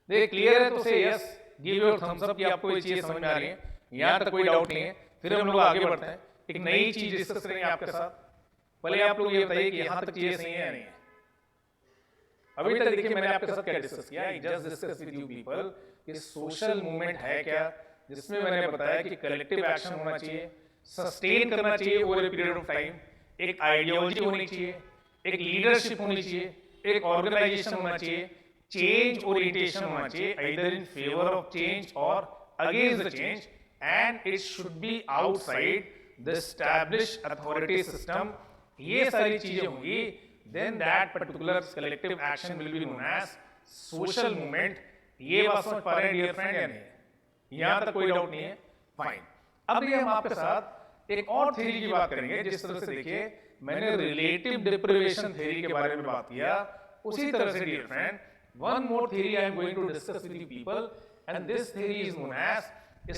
देखिए क्लियर है तो say yes, give your thumbs up कि आपको ये चीजें समझ में आ रही है। यहां तक कोई डाउट नहीं है। फिर हम लोग आगे बढ़ते हैं, एक नई चीज डिस्कस करेंगे आपके साथ। पहले आप लोग ये बताइए कि यहां तक चीजें सही है या नहीं है? अभी तक देखिए मैंने आपके साथ क्या डिस्कस किया, just discuss with you people कि सोशल मूवमेंट है क्या, जिसमें मैंने बताया कि कलेक्टिव एक्शन होना चाहिए, सस्टेन करना चाहिए over a period of time, एक आइडियोलॉजी होनी चाहिए, एक लीडरशिप होनी चाहिए, एक ऑर्गेनाइजेशन होना चाहिए, चेंज ओरिएंटेशन होना चाहिए, either in favor of change or against the change, and it should be outside the established authority system. ये सारी चीजें होंगी, then that particular collective action will be known as social movement. ये बात समझ पा रहे हैं डियर फ्रेंड या नहीं? यहां तक कोई डाउट नहीं है? फाइन। अब ये हम आपके साथ एक और थ्योरी की बात करेंगे। जिस तरह से देखिए मैंने रिलेटिव डिप्रिवेशन थ्योरी के बारे में बात किया, उसी तरह से dear friend one more theory I am going to discuss with you people, and this theory is known as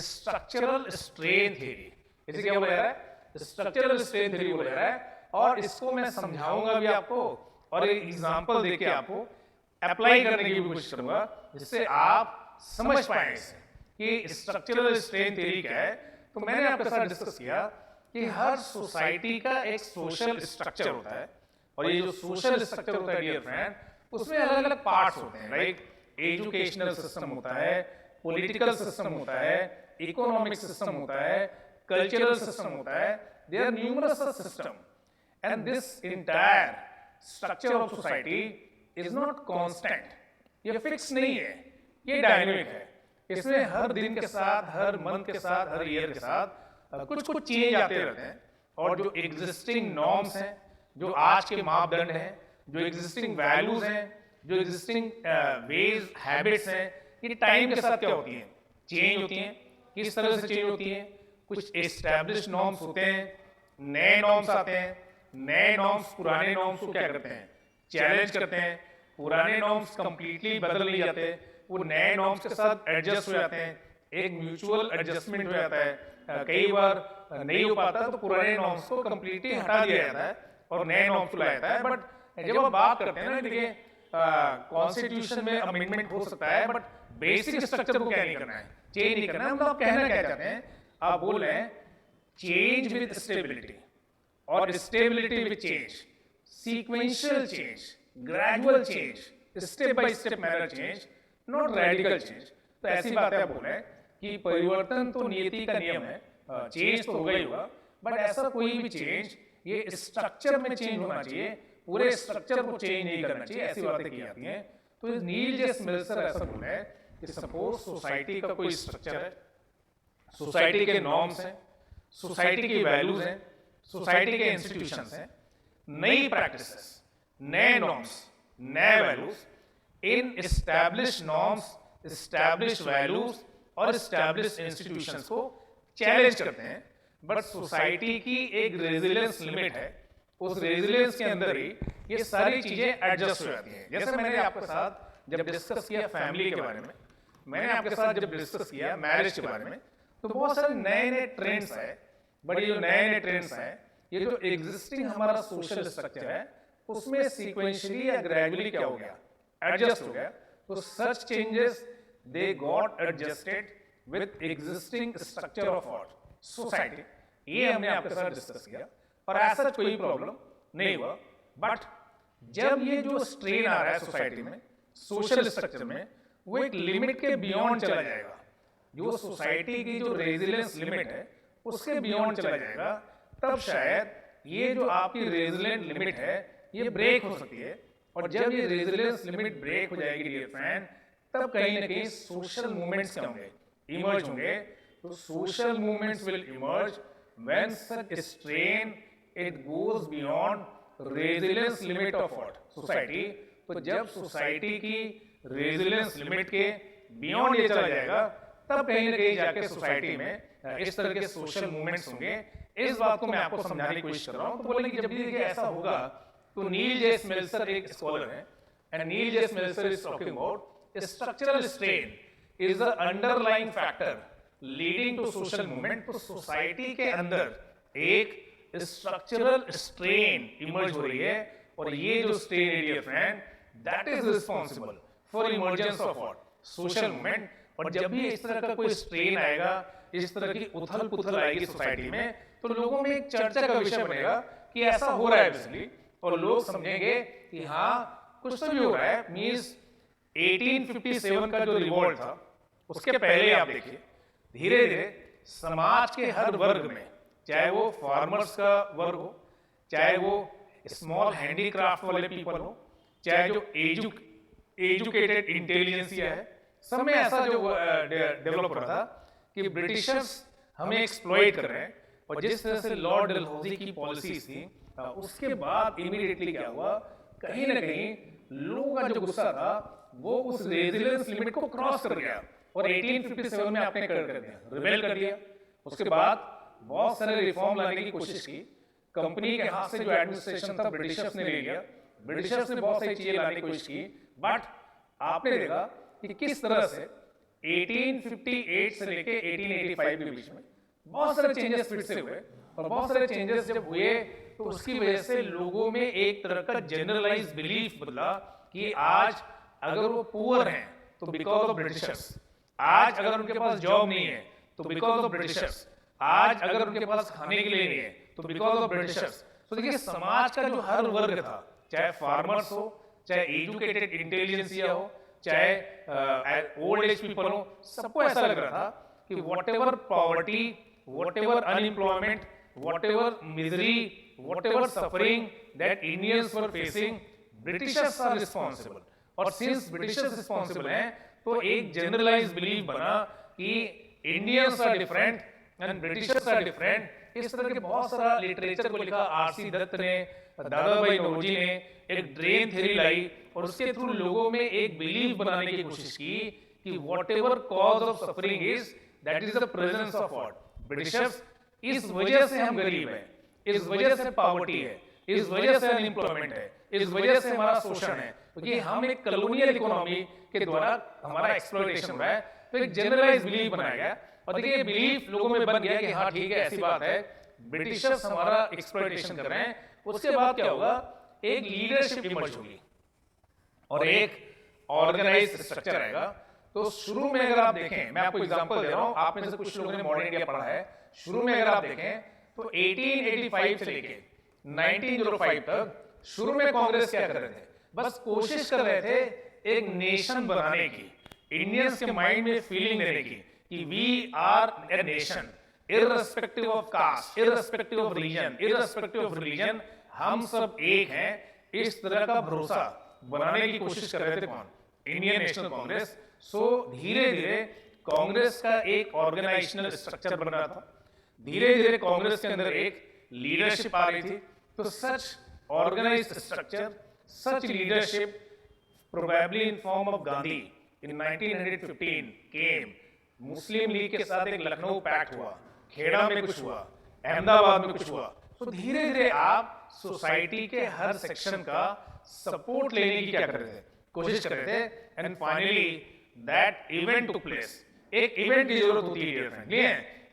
structural strain theory. इसे क्या बोला जा रहा है? Structural strain theory बोला जा रहा है, और इसको मैं समझाऊंगा भी आपको और एक एग्जांपल देके आपको अप्लाई करने की भी कोशिश करूंगा, जिससे आप समझ पाए इसे कि स्ट्रक्चरल स्ट्रेन थ्योरी क्या है। तो मैंने आपके साथ डिस्कस किया कि हर सोसाइटी का एक सोशल स्ट्रक्चर होता है, और ये जो सोशल स्ट्रक्चर होता है डियर फ्रेंड, उसमें अलग अलग पार्ट्स होते हैं, राइट? एजुकेशनल सिस्टम होता है, पॉलिटिकल सिस्टम होता है, इकोनॉमिक सिस्टम होता है, कल्चरल सिस्टम होता है। There are numerous system, and this entire structure of society is not constant. ये फिक्स नहीं है, ये डायनेमिक है। इसमें हर दिन के साथ, हर मंथ के साथ, हर ईयर के साथ कुछ कुछ चेंज आते रहते हैं, और जो एग्जिस्टिंग नॉर्म्स हैं, जो आज के मापदंड हैं, जो एग्जिस्टिंग वैल्यूज हैं, जो एग्जिस्टिंग वेज हैबिट्स हैं, ये टाइम के साथ क्या होती हैं? चेंज होती हैं। किस तरह से चेंज होती हैं? कुछ एस्टैब्लिश्ड नॉर्म्स होते हैं, नए नॉर्म्स आते हैं। नए नॉर्म्स पुराने नॉर्म्स को क्या करते हैं? चैलेंज करते हैं। पुराने नॉर्म्स कंप्लीटली बदल नहीं जाते, वो नए नॉर्म्स के साथ एडजस्ट हो जाते हैं, एक म्यूचुअल एडजस्टमेंट हो जाता है। कई बार नहीं हो पाता तो पुराने नॉर्म्स को कंप्लीटली हटा दिया जाता है और नए नॉर्म्स लाया जाता है। बट जब आप बात करते हैं ना, देखिए कॉन्स्टिट्यूशन में अमेंडमेंट हो सकता है, बट बेसिक स्ट्रक्चर को क्या नहीं करना है? चेंज नहीं करना है। मतलब आप कहना क्या चाहते हैं? आप बोल रहे हैं चेंज विद स्टेबिलिटी, और stability with change, sequential change, gradual change, step by step manner change, not radical change. तो ऐसी बातें आप बोल रहे हैं कि परिवर्तन तो नियति का नियम है, चेंज तो होगा ही होगा, बट ऐसा कोई भी चेंज ये स्ट्रक्चर में चेंज होना चाहिए, पूरे स्ट्रक्चर को चेंज नहीं करना चाहिए। ऐसी बातें की जाती हैं। तो नील जे स्मिल्सर ऐसा बोल रहे हैं कि सपोज सोसाइटी का कोई स्ट्रक्चर है, सोसाइटी के नॉर्म्स हैं, सोसाइटी की वैल्यूज हैं, सोसाइटी के इंस्टीट्यूशंस हैं, नई प्रैक्टिसेस, नए नॉर्म्स, नए वैल्यूज, इन एस्टैब्लिश्ड नॉर्म्स, एस्टैब्लिश्ड वैल्यूज और एस्टैब्लिश्ड इंस्टीट्यूशंस को चैलेंज करते हैं। बट सोसाइटी की एक रेजिलियंस लिमिट है, उस रेजिलियंस के अंदर ही ये सारी चीजें एडजस्ट हो जाती हैं। जैसे मैंने आपके साथ जब डिस्कस किया फैमिली के बारे में, मैंने आपके साथ जब डिस्कस किया मैरिज के बारे में, तो बहुत सारे नए नए ट्रेंड्स है। बट ये जो नए नए ट्रेंड्स हैं, ये जो एग्जिस्टिंग हमारा सोशल स्ट्रक्चर है, उसमें सीक्वेंशियली या ग्रेजुअली क्या हो गया? एडजस्ट हो गया। तो such changes they got adjusted with existing structure of what? Society. ये हमने आपके साथ डिस्कस किया, और ऐसा कोई प्रॉब्लम नहीं हुआ। बट जब ये जो स्ट्रेन आ रहा है सोसाइटी में, सोशल स्ट्रक्चर में, वो एक लिमिट के बियॉन्ड चला जाएगा। जो सोसाइटी की जो रेजिलियंस लिमिट है उसके बियॉन्ड चला जाएगा, तब शायद ये जो आपकी रेजिलियंट लिमिट है ये ब्रेक हो सकती है। और जब ये रेजिलियंस लिमिट ब्रेक हो जाएगी डियर फ्रेंड, तब कहीं ना कहीं सोशल मूवमेंट्स क्या होंगे? इमर्ज होंगे। तो social movements will emerge when such strain it goes beyond resilience limit of what society, तो जब सोसाइटी की रेजिलियंस लिमिट के बियॉन्ड ये चला जाएगा तब कहीं ना कहीं जाके सोसाइटी में इस तरह के सोशल मूवमेंट्स होंगे। इस बात को मैं आपको समझाने की कोशिश कर रहा हूं। तो बोलेंगे कि जब भी देखिए ऐसा होगा, तो नील जे स्मेल्सर एक स्कॉलर है, and Neil J Smelser is talking about structural strain is the underlying factor leading to social movement. तो सोसाइटी के अंदर एक स्ट्रक्चरल स्ट्रेन इमर्ज हो रही है, और ये जो स्ट्रेन है dear friend, that is responsible for emergence of what social movement. और जब भी इस तरह का कोई स्ट्रेन आएगा, इस तरह की उथल पुथल आएगी सोसाइटी में, तो लोगों में एक चर्चा का विषय बनेगा कि ऐसा हो रहा है बेसिकली, और लोग समझेंगे कि हाँ कुछ तो भी हो रहा है। मींस 1857 का जो रिवॉल्ट था उसके पहले आप देखिए धीरे धीरे समाज के हर वर्ग में, चाहे वो फार्मर्स का वर्ग हो, चाहे वो स्मॉल हैंडीक्राफ्ट वाले पीपल हो, चाहे जो एजुकेटेड इंटेलिजेंसिया है, सब में ऐसा जो डेवलप हो रहा था कि ब्रिटिशर्स हमें एक्सप्लॉइट कर रहे हैं। और जिस तरह से लॉर्ड डलहौजी की पॉलिसीज थी, उसके बाद इमीडिएटली क्या हुआ, कहीं ना कहीं लोगों का जो गुस्सा था वो उस रेजिलियंस लिमिट को क्रॉस कर गया, और 1857 में आपने कर दिया, रिबेल कर दिया। उसके बाद बहुत सारे रिफॉर्म लाने की कोशिश की, कंपनी के हाथ से जो एडमिनिस्ट्रेशन था ब्रिटिशर्स ने ले लिया, ब्रिटिशर्स ने बहुत सारी चीजें लाने की कोशिश की, बट आपने देखा कि किस तरह से 1858 से लेके 1885 के बीच में बहुत सारे चेंजेस फिर से हुए, और बहुत सारे चेंजेस जब हुए तो उसकी वजह से लोगों में एक तरह का जनरलाइज बिलीफ बदला कि आज अगर वो पुअर हैं तो बिकॉज ऑफ ब्रिटिशर्स, आज अगर उनके पास जॉब नहीं है तो बिकॉज ऑफ ब्रिटिशर्स, आज अगर उनके पास खाने के लिए नहीं है तो बिकॉज ऑफ ब्रिटिशर्स। तो देखिए समाज का जो हर वर्ग था, चाहे फार्मर्स हो, चाहे एजुकेटेड इंटेलिजेंसिया हो, चाहे ओल्ड एज पीपल हो, सबको ऐसा लग रहा था कि whatever poverty, whatever unemployment, whatever misery, whatever suffering that Indians were facing, Britishers are responsible. और सिंस ब्रिटिशर्स रिस्पॉन्सिबल हैं तो एक जनरलाइज बिलीफ बना कि Indians are different and Britishers are different. इस तरह के बहुत सारा लिटरेचर को लिखा आरसी दत्त ने, दादा भाई नौरोजी ने एक ड्रेन थ्योरी लाई, और उसके थ्रू लोगों में एक बिलीफ बनाने की कोशिश की कि what ever cause of suffering is, that is the presence of what Britishers. इस वजह से हम गरीब हैं, इस वजह से पॉवर्टी है, इस वजह से अनएम्प्लॉयमेंट है, इस वजह से हमारा शोषण है, क्योंकि हम एक कॉलोनियल इकोनॉमी के द्वारा हमारा एक्सप्लॉयटेशन हुआ है। तो एक जनरलाइज बिलीफ बनाया गया, और देखिए ये बिलीफ लोगों में बन गया कि हाँ ठीक है ऐसी बात है, ब्रिटिशर्स हमारा एक्सप्लॉयटेशन कर रहे हैं। उसके बाद क्या होगा, एक लीडरशिप इमर्ज होगी और एक ऑर्गेनाइज स्ट्रक्चर आएगा। तो शुरू में अगर आप देखें, मैं आपको एग्जांपल दे रहा हूं, आप में से कुछ लोगों ने मॉडर्न इंडिया पढ़ा है, शुरू में अगर आप देखें तो 1885 से लेके 1905 तक शुरू में कांग्रेस क्या कर रहे थे, बस कोशिश कर रहे थे एक नेशन बनाने की, इंडियंस के माइंड में फीलिंग देने की कि we are a nation, irrespective of caste, irrespective of religion, हम सब एक हैं। इस तरह का भरोसा बनाने की कोशिश कर रहे थे कौन, इंडियन नेशनल कांग्रेस। सो धीरे धीरे कांग्रेस का एक ऑर्गेनाइजेशनल स्ट्रक्चर बन रहा था, धीरे धीरे कांग्रेस के अंदर एक लीडरशिप आ रही थी। तो such organised structure, such leadership probably in form of Gandhi in 1915 came. Muslim League के साथ एक लखनऊ पैक्ट हुआ, खेड़ा में कुछ हुआ, अहमदाबाद में कुछ हुआ। तो धीरे धीरे आप सोसाइटी के हर सेक्शन का सपोर्ट लेने की क्या कर रहे थे, कोशिश कर रहे थे, and finally that event took place. एक इवेंट की जरूरत होती है डियर फ्रेंड,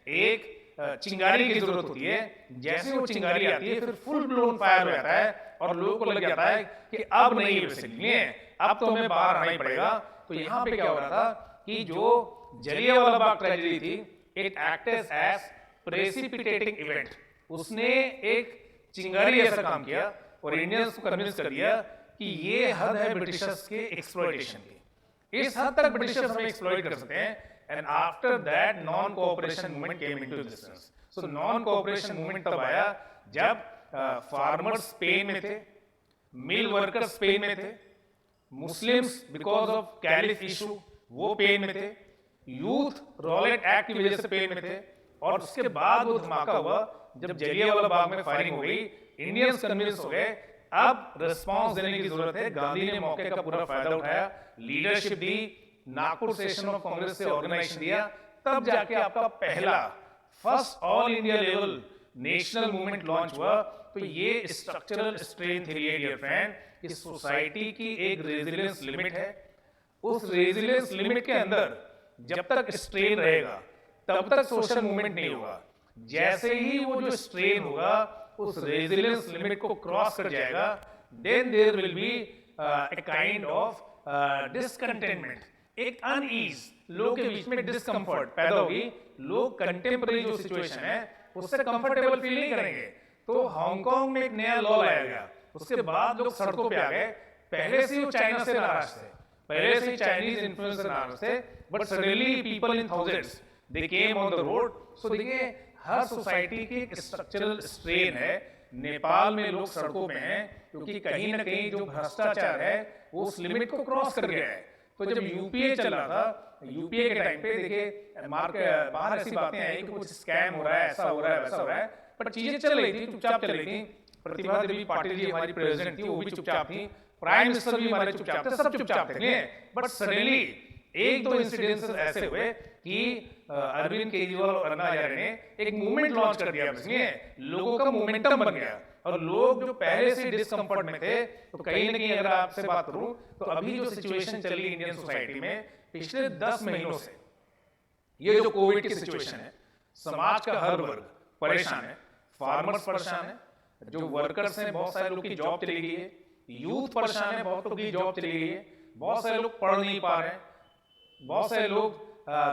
एक चिंगारी की जरूरत होती है। जैसे वो चिंगारी आती है फिर फुल ब्लोन फायर हो जाता है, और लोगों को लग जाता है कि अब नहीं है, अब तो हमें बाहर आना ही पड़ेगा। तो यहाँ पे क्या हो रहा था कि जो जलियांवाला बाग ट्रेजेडी थी, it acted as precipitating event. उसने एक चिंगारी ऐसा काम किया और इंडियंस को कन्विंस कर दिया कि ये हद है ब्रिटिशर्स के एक्सप्लॉयटेशन की, इस हद तक ब्रिटिशर्स हमें एक्सप्लॉइट कर सकते हैं। And after that non cooperation movement came into existence. So non cooperation movement तब आया जब फार्मर्स स्पेन में थे, मिल वर्कर्स स्पेन में थे, Muslims because of caliph issue वो पेन में थे, यूथ रॉलेट एक्ट की वजह से पेन में थे, और उसके बाद वो धमाका हुआ जब जलियांवाला बाग में फायरिंग हो गई, इंडियंस कन्विंस हो गए अब रिस्पांस देने की जरूरत है। गांधी ने मौके का पूरा फायदा उठाया, leadership the, Nagpur session of Congress से ऑर्गेनाइजेशन दिया, तब जाके आपका पहला first all India level national movement launch हुआ। तो ये स्ट्रक्चरल स्ट्रेन थ्योरी है डियर फ्रेंड, इस सोसाइटी की एक रेजिलियंस लिमिट है। उस रेजिलियंस लिमिट के अंदर जब तक स्ट्रेन रहेगा तब तक सोशल मूवमेंट नहीं होगा। जैसे ही वो जो स्ट्रेन होगा उस रेजिलियंस लिमिट को क्रॉस कर जाएगा, then there will be a kind of discontentment, एक अनईज, लोगों के बीच में डिस्कंफर्ट पैदा होगी। लोग कंटेम्पररी जो सिचुएशन है उससे कंफर्टेबल फील नहीं करेंगे। तो हांगकांग में एक नया लॉ लाया गया, उसके बाद लोग सड़कों पे आ गए। पहले से वो चाइना से नाराज थे, पहले से चाइनीज इन्फ्लुएंस से नाराज थे, but suddenly people in thousands they came on the road. So देखिए हर सोसाइटी की एक स्ट्रक्चरल स्ट्रेन है। नेपाल में लोग सड़कों में हैं क्योंकि कहीं ना कहीं जो भ्रष्टाचार है वो उस लिमिट को क्रॉस कर गया है। तो जब यूपीए चल रहा था, यूपीए के टाइम पे देखिए बाहर ऐसी बातें आई कि कुछ स्कैम हो रहा है, ऐसा हो रहा है, वैसा हो रहा है, पर चीजें चल रही थी, चुपचाप चल रही थी। प्रतिभा देवी पाटिल जी हमारी प्रेसिडेंट थी, वो भी चुपचाप थी, प्राइम मिनिस्टर भी हमारे चुपचाप थे, सब चुपचाप थे। बट सडनली एक दो इंसिडेंसेस ऐसे हुए कि अरविंद केजरीवाल और अन्ना हजारे ने एक मूवमेंट लॉन्च कर दिया, लोगों का मोमेंटम बन गया। और लोग जो पहले से डिस्कंफर्ट में थे, तो कहीं ना कहीं अगर आपसे बात करूं तो अभी जो सिचुएशन चल रही है इंडियन सोसाइटी में पिछले 10 महीनों से, ये जो कोविड की सिचुएशन है, समाज का हर वर्ग परेशान है। फार्मर्स परेशान है, जो वर्कर्स हैं बहुत सारे लोग की जॉब चली गई है, यूथ परेशान है, बहुत लोग की जॉब चली गई है, बहुत सारे लोग पढ़ नहीं पा रहे हैं, बहुत सारे लोग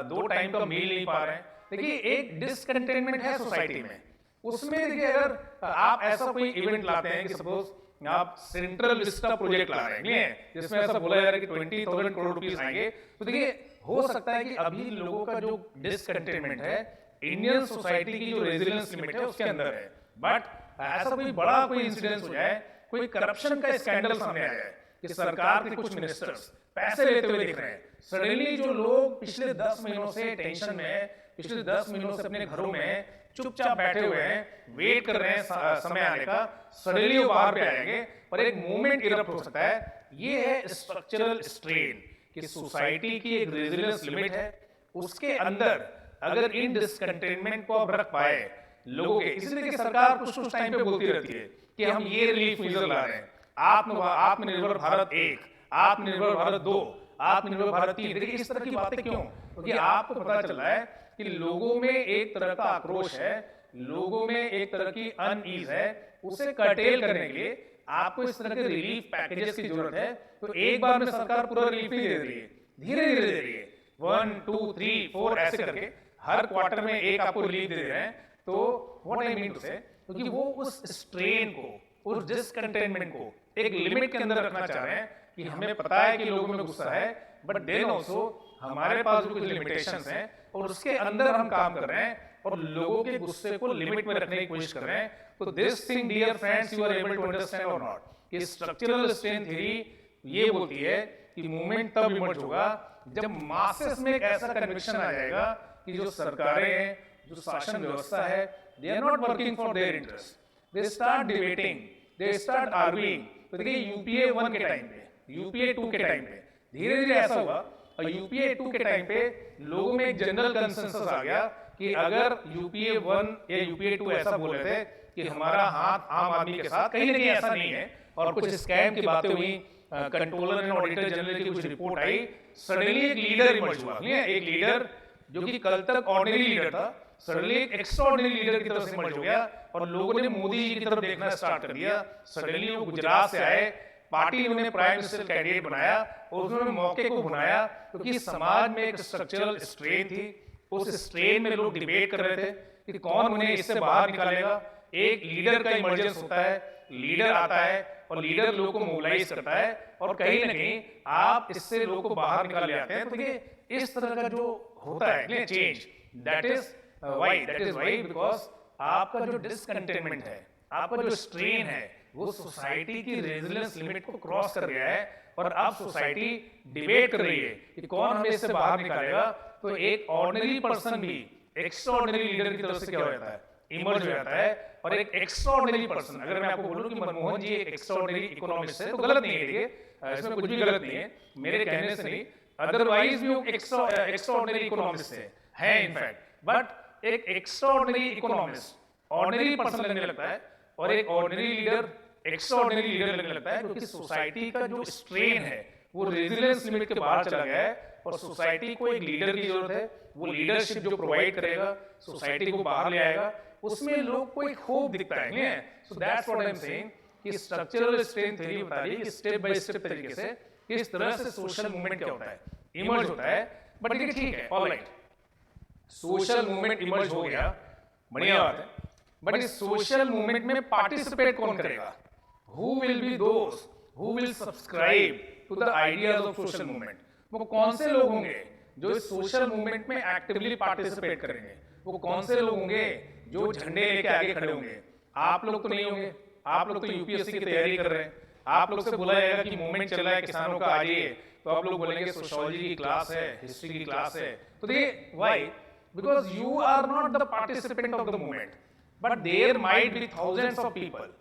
2 टाइम का मील नहीं पा रहे हैं। देखिए एक डिसकंटेनमेंट है सोसाइटी में। उसमें देखिए अगर आप ऐसा कोई इवेंट लाते हैं कि सपोज आप सेंट्रल विस्टा प्रोजेक्ट ला रहे हैं जिसमें ऐसा बोला जा रहा है कि 20,000 करोड़ रुपीस आएंगे, तो देखिए हो सकता है कि अभी लोगों का जो डिसकंटेनमेंट है इंडियन सोसाइटी की जो रेजिलियंस लिमिट है उसके अंदर है। बट ऐसा कोई बड़ा कोई इंसिडेंस हो जाए, कोई करप्शन का स्कैंडल सामने आ जाए कि सरकार के कुछ मिनिस्टर्स पैसे लेते हुए दिख रहे हैं, सडनली जो लोग पिछले 10 महीनों से टेंशन में, पिछले 10 महीनों से अपने घरों में चुपचाप बैठे हुए हैं, वेट कर रहे हैं समय आने का, सडनली वो बाहर पे आएंगे और एक मूवमेंट इरप्ट हो सकता है। ये है स्ट्रक्चरल स्ट्रेन कि सोसाइटी की एक रेजिलियंस लिमिट है, उसके अंदर अगर इन डिसकंटेनमेंट को अब रख पाए लोगों के, इसलिए कि सरकार कुछ टाइम पे बोलती रहती है कि हम ये रिलीफ मेजर ला रहे हैं, आत्मनिर्भर भारत 1, आत्मनिर्भर भारत 2, आत्मनिर्भर भारत 3। देखिए इस तरह की बातें क्यों? क्योंकि आपको पता चल रहा है कि लोगों में एक तरह का आक्रोश है, लोगों में एक तरह की अनईज है, उसे कर्टेल करने के लिए आपको इस तरह के रिलीफ पैकेजेस की जरूरत है। तो एक बार में सरकार पूरा रिलीफ नहीं दे रही है, धीरे धीरे दे रही है, 1 2 3 4 ऐसे करके हर क्वार्टर में एक आपको रिलीफ दे रहे हैं। तो व्हाट आई मीन टू से, क्योंकि वो उस स्ट्रेन को, उस डिसकंटेनमेंट को एक लिमिट के अंदर रखना चाह रहे हैं कि हमें पता है कि लोगों में गुस्सा है, बट देन ऑल्सो हमारे पास भी कुछ लिमिटेशंस हैं और उसके अंदर हम काम कर रहे हैं और लोगों के गुस्से को लिमिट में रखने की कोशिश कर रहे हैं। तो this thing dear friends you are able to understand और नॉट, कि स्ट्रक्चरल स्ट्रेन थ्योरी ये बोलती है कि मूवमेंट तब इमर्ज होगा जब मासेस में एक ऐसा कन्विक्शन आ जाएगा कि जो सरकारें हैं, जो शासन व्यवस्था है, they are not working for their interest, they start debating, they start arguing. तो देखिए यूपीए 1 के टाइम पे, यूपीए 2 के टाइम पे धीरे धीरे ऐसा हुआ और यूपीए 2 के टाइम पे लोगों में एक जनरल कंसेंसस आ गया कि अगर यूपीए 1 या यूपीए 2 ऐसा बोल रहे थे कि हमारा हाथ आम आदमी के साथ, कहीं ना कहीं ऐसा नहीं है और कुछ स्कैम की बातें हुई, कंट्रोलर एंड ऑडिटर जनरल की कुछ रिपोर्ट आई, सडनली एक लीडर इमर्ज हुआ। एक लीडर जो कि कल तक ऑर्डिनरी लीडर था, सडनली एक एक्स्ट्राऑर्डिनरी लीडर की तरफ से इमर्ज हो गया और लोगों ने मोदी जी की तरफ देखना स्टार्ट कर दिया। सडनली वो गुजरात से आए, पार्टी ने उन्हें प्राइम मिनिस्टर कैंडिडेट बनाया और उन्होंने मौके को बनाया क्योंकि समाज में एक स्ट्रक्चरल स्ट्रेन थी। उस स्ट्रेन में लोग डिबेट कर रहे थे कि कौन उन्हें इससे बाहर निकालेगा। एक लीडर का इमरजेंस होता है, लीडर आता है और लीडर लोगों को मोबिलाइज करता है और कहीं ना कहीं आप इससे लोगों को बाहर निकाल ले आते हैं। तो देखिए इस तरह का जो होता है change, that is why because आपका जो डिसकंटेनमेंट है, आपका जो स्ट्रेन है, वो सोसाइटी की रेजिलियंस लिमिट को क्रॉस कर गया है और अब सोसाइटी डिबेट कर रही है कि कौन हमें इससे बाहर निकालेगा। तो एक ऑर्डिनरी पर्सन भी एक्स्ट्राऑर्डिनरी लीडर की तरफ से क्या हो जाता है, इमर्ज हो जाता है। और एक एक्स्ट्राऑर्डिनरी पर्सन, अगर मैं आपको बोलूं कि मनमोहन जी एक एक्स्ट्राऑर्डिनरी इकोनॉमिस्ट है, तो गलत नहीं है, देखिए इसमें कुछ भी गलत नहीं है मेरे कहने से नहीं, अदरवाइज भी वो एक्स्ट्राऑर्डिनरी इकोनॉमिस्ट है इनफैक्ट, बट एक एक्स्ट्राऑर्डिनरी इकोनॉमिस्ट ऑर्डिनरी पर्सन लगने लगता है और एक ऑर्डिनरी लीडर एक्स्ट्राऑर्डिनरी लीडर लगने लगता है, क्योंकि सोसाइटी का जो स्ट्रेन है वो रेजिलियंस लिमिट के बाहर चला गया है और सोसाइटी को एक लीडर की जरूरत है। वो लीडरशिप जो प्रोवाइड करेगा, सोसाइटी को बाहर ले आएगा, उसमें लोग को एक होप दिखता है। So that's what I am saying कि स्ट्रक्चरल स्ट्रेन थ्योरी बता रही है कि स्टेप बाय स्टेप तरीके से किस तरह से सोशल मूवमेंट क्या होता है, इमर्ज होता है। बट देखिए ठीक है, ऑलराइट, सोशल मूवमेंट इमर्ज हो गया, बढ़िया बात है, बट इस सोशल मूवमेंट में पार्टिसिपेट कौन करेगा? Who will be those who will subscribe to the ideas of social movement? वो कौन से लोग होंगे जो इस सोशल मूवमेंट में एक्टिवली पार्टिसिपेट करेंगे? वो कौन से लोग होंगे जो झंडे लेके आगे खड़े होंगे? आप लोग तो नहीं होंगे, आप लोग तो यूपीएससी की तैयारी कर रहे हैं, आप लोग से बोला जाएगा कि मूवमेंट चल रहा है किसानों का, आ जाइए, तो आप लोग बोलेंगे सोशियोलॉजी की क्लास है, हिस्ट्री की क्लास है। तो देखिए why? Because you are not the participant of the movement, but there might be thousands of people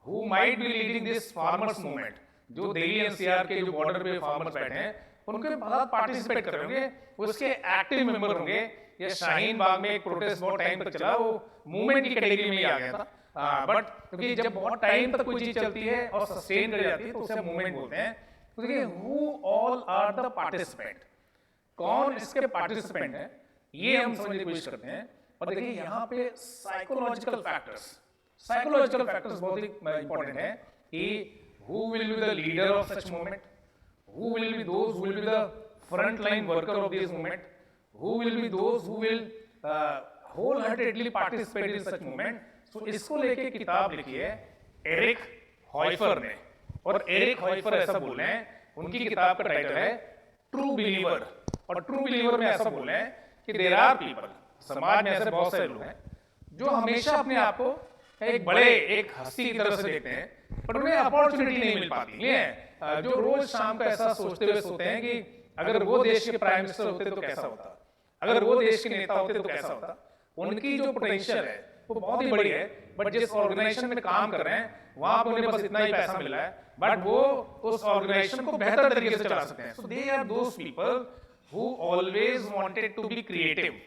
who might be leading this farmers movement, जो दिल्ली एनसीआर के जो बॉर्डर पे फार्मर्स बैठे हैं उनके साथ पार्टिसिपेट कर रहे होंगे, उसके एक्टिव मेंबर होंगे। या शाहीन बाग में एक प्रोटेस्ट बहुत टाइम तक चला, वो मूवमेंट की कैटेगरी में ही आ गया था, बट क्योंकि जब बहुत टाइम तक कोई चीज चलती है और सस्टेन कर जाती है तो उसे मूवमेंट बोलते हैं। तो देखिए who all are the participant, कौन इसके पार्टिसिपेंट है, ये हम समझने की कोशिश करते हैं। और देखिए यहाँ पे साइकोलॉजिकल फैक्टर्स बहुत ही इंपॉर्टेंट है कि who will be the leader of such movement, who will be those who will be the front line worker of this movement, who will be those who will wholeheartedly participate in such movement. So इसको लेके किताब लिखी है एरिक हॉयफर ने, और एरिक हॉयफर ऐसा बोल रहे हैं, उनकी किताब का टाइटल है ट्रू बिलीवर। और ट्रू बिलीवर में ऐसा बोल रहे हैं कि देयर आर पीपल, समाज में ऐसे बहुत सारे लोग हैं जो हमेशा अपने आप को एक बड़े एक हस्ती की तरह से देखते हैं, पर उन्हें अपॉर्चुनिटी नहीं मिल पाती है। जो रोज शाम का ऐसा सोचते हुए सोते हैं कि अगर वो देश के प्राइम मिनिस्टर होते तो कैसा होता, अगर वो देश के नेता होते तो कैसा होता। उनकी जो पोटेंशियल है वो बहुत ही बड़ी है, बट जिस ऑर्गेनाइजेशन में काम कर रहे हैं वहां पर उन्हें बस इतना ही पैसा मिल रहा है, बट वो उस ऑर्गेनाइजेशन को बेहतर तरीके से चला सकते हैं। So they are those people who always wanted to be creative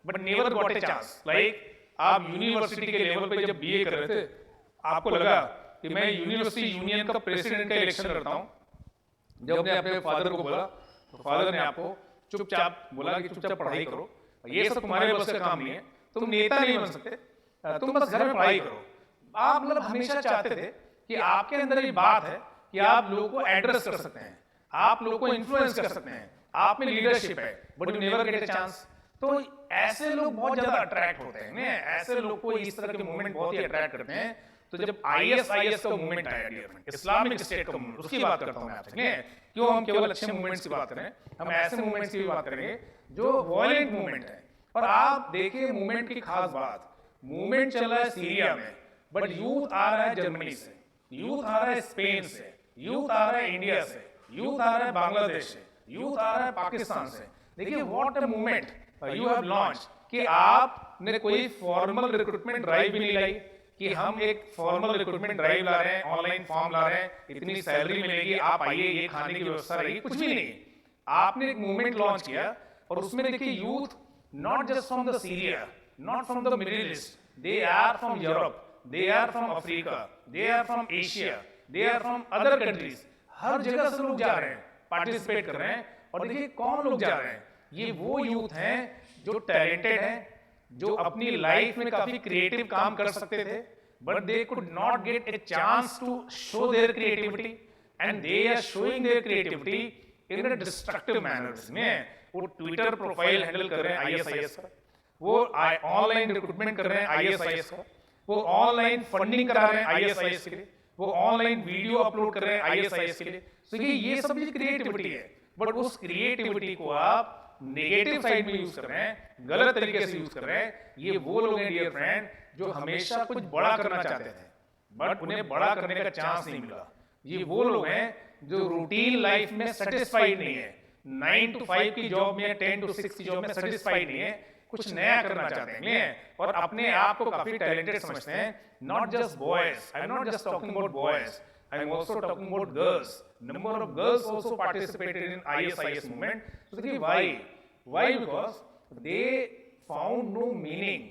but never got a chance. Like आप यूनिवर्सिटी के लेवल पे जब बीए कर रहे थे, आपको लगा कि मैं यूनिवर्सिटी यूनियन का प्रेसिडेंट का इलेक्शन लड़ता हूं। जब आपने अपने फादर को बोला तो फादर ने आपको चुपचाप बोला कि चुपचाप पढ़ाई करो, ये सब तुम्हारे बस का काम नहीं है, तुम नेता नहीं बन सकते, तुम बस घर में पढ़ाई करो। आप मतलब हमेशा चाहते थे कि आपके अंदर ये बात है कि आप लोगों को एड्रेस कर सकते हैं, आप लोगों को इन्फ्लुएंस कर सकते हैं, आप में लीडरशिप है, but you never get a chance. तो ऐसे लोग बहुत ज्यादा अट्रैक्ट होते हैं, ऐसे लोग को इस तरह के मूवमेंट बहुत ही अट्रैक्ट करते हैं। तो जब आईएसआईएस का मूवमेंट आया, डियर फ्रेंड, इस्लामिक स्टेट का मूवमेंट, उसकी बात करता हूं मैं आपसे। क्यों हम केवल अच्छे मूवमेंट्स की बात करें, हम ऐसे मूवमेंट्स की भी बात करेंगे जो वायलेंट मूवमेंट है। और आप देखिए मूवमेंट की खास बात, मूवमेंट चल रहा है सीरिया में, बट यूथ आ रहा है जर्मनी से, यूथ आ रहा है स्पेन से, यूथ आ रहा है इंडिया से, यूथ आ रहा है बांग्लादेश से, यूथ आ रहा है पाकिस्तान से। देखिए what a movement you have launch, कि आपने कोई फॉर्मल रिक्रूटमेंट ड्राइव भी नहीं लाई कि हम एक फॉर्मल रिक्रूटमेंट ड्राइव ला रहे हैं, ऑनलाइन फॉर्म ला रहे हैं, इतनी सैलरी मिलेगी, आप आइए, ये खाने की व्यवस्था रहेगी, कुछ भी नहीं। आपने एक मूवमेंट लॉन्च किया और उसमें देखिए youth not just from the Syria, not from the Middle East, they are from Europe, they are from Africa, they are from Asia, they are from other countries. हर जगह से लोग जा रहे हैं, पार्टिसिपेट कर रहे हैं। और देखिए कौन लोग जा रहे हैं, ये वो यूथ हैं जो टैलेंटेड हैं, जो अपनी लाइफ में काफी क्रिएटिव काम कर सकते थे, but they could not get a chance to show their creativity, and they are showing their creativity in a destructive manner. वो ट्विटर प्रोफाइल हैंडल कर रहे हैं आईएसआईएस का, वो ऑनलाइन रिक्रूटमेंट कर रहे हैं आईएसआईएस का, वो ऑनलाइन फंडिंग करा रहे हैं आईएसआईएस के लिए, वो ऑनलाइन वीडियो अपलोड कर रहे हैं आईएसआईएस के लिए। तो ये सब क्रिएटिविटी है, बट उस क्रिएटिविटी को आप नेगेटिव साइड में यूज कर रहे हैं, गलत तरीके से यूज कर रहे हैं। ये वो लोग हैं डियर फ्रेंड जो हमेशा कुछ बड़ा करना चाहते थे, बट उन्हें बड़ा करने का चांस नहीं मिला। ये वो लोग हैं जो रूटीन लाइफ में सेटिस्फाइड नहीं है, 9 to 5 की जॉब में, 10 to 6 की जॉब में सेटिस्फाइड नहीं है, कुछ नया करना चाहते हैं और अपने आप को काफी टैलेंटेड समझते हैं। Not just boys, I am not just talking about boys, I am also talking about girls. Number of girls also participated in ISIS movement. So why? Why? Because they found no meaning.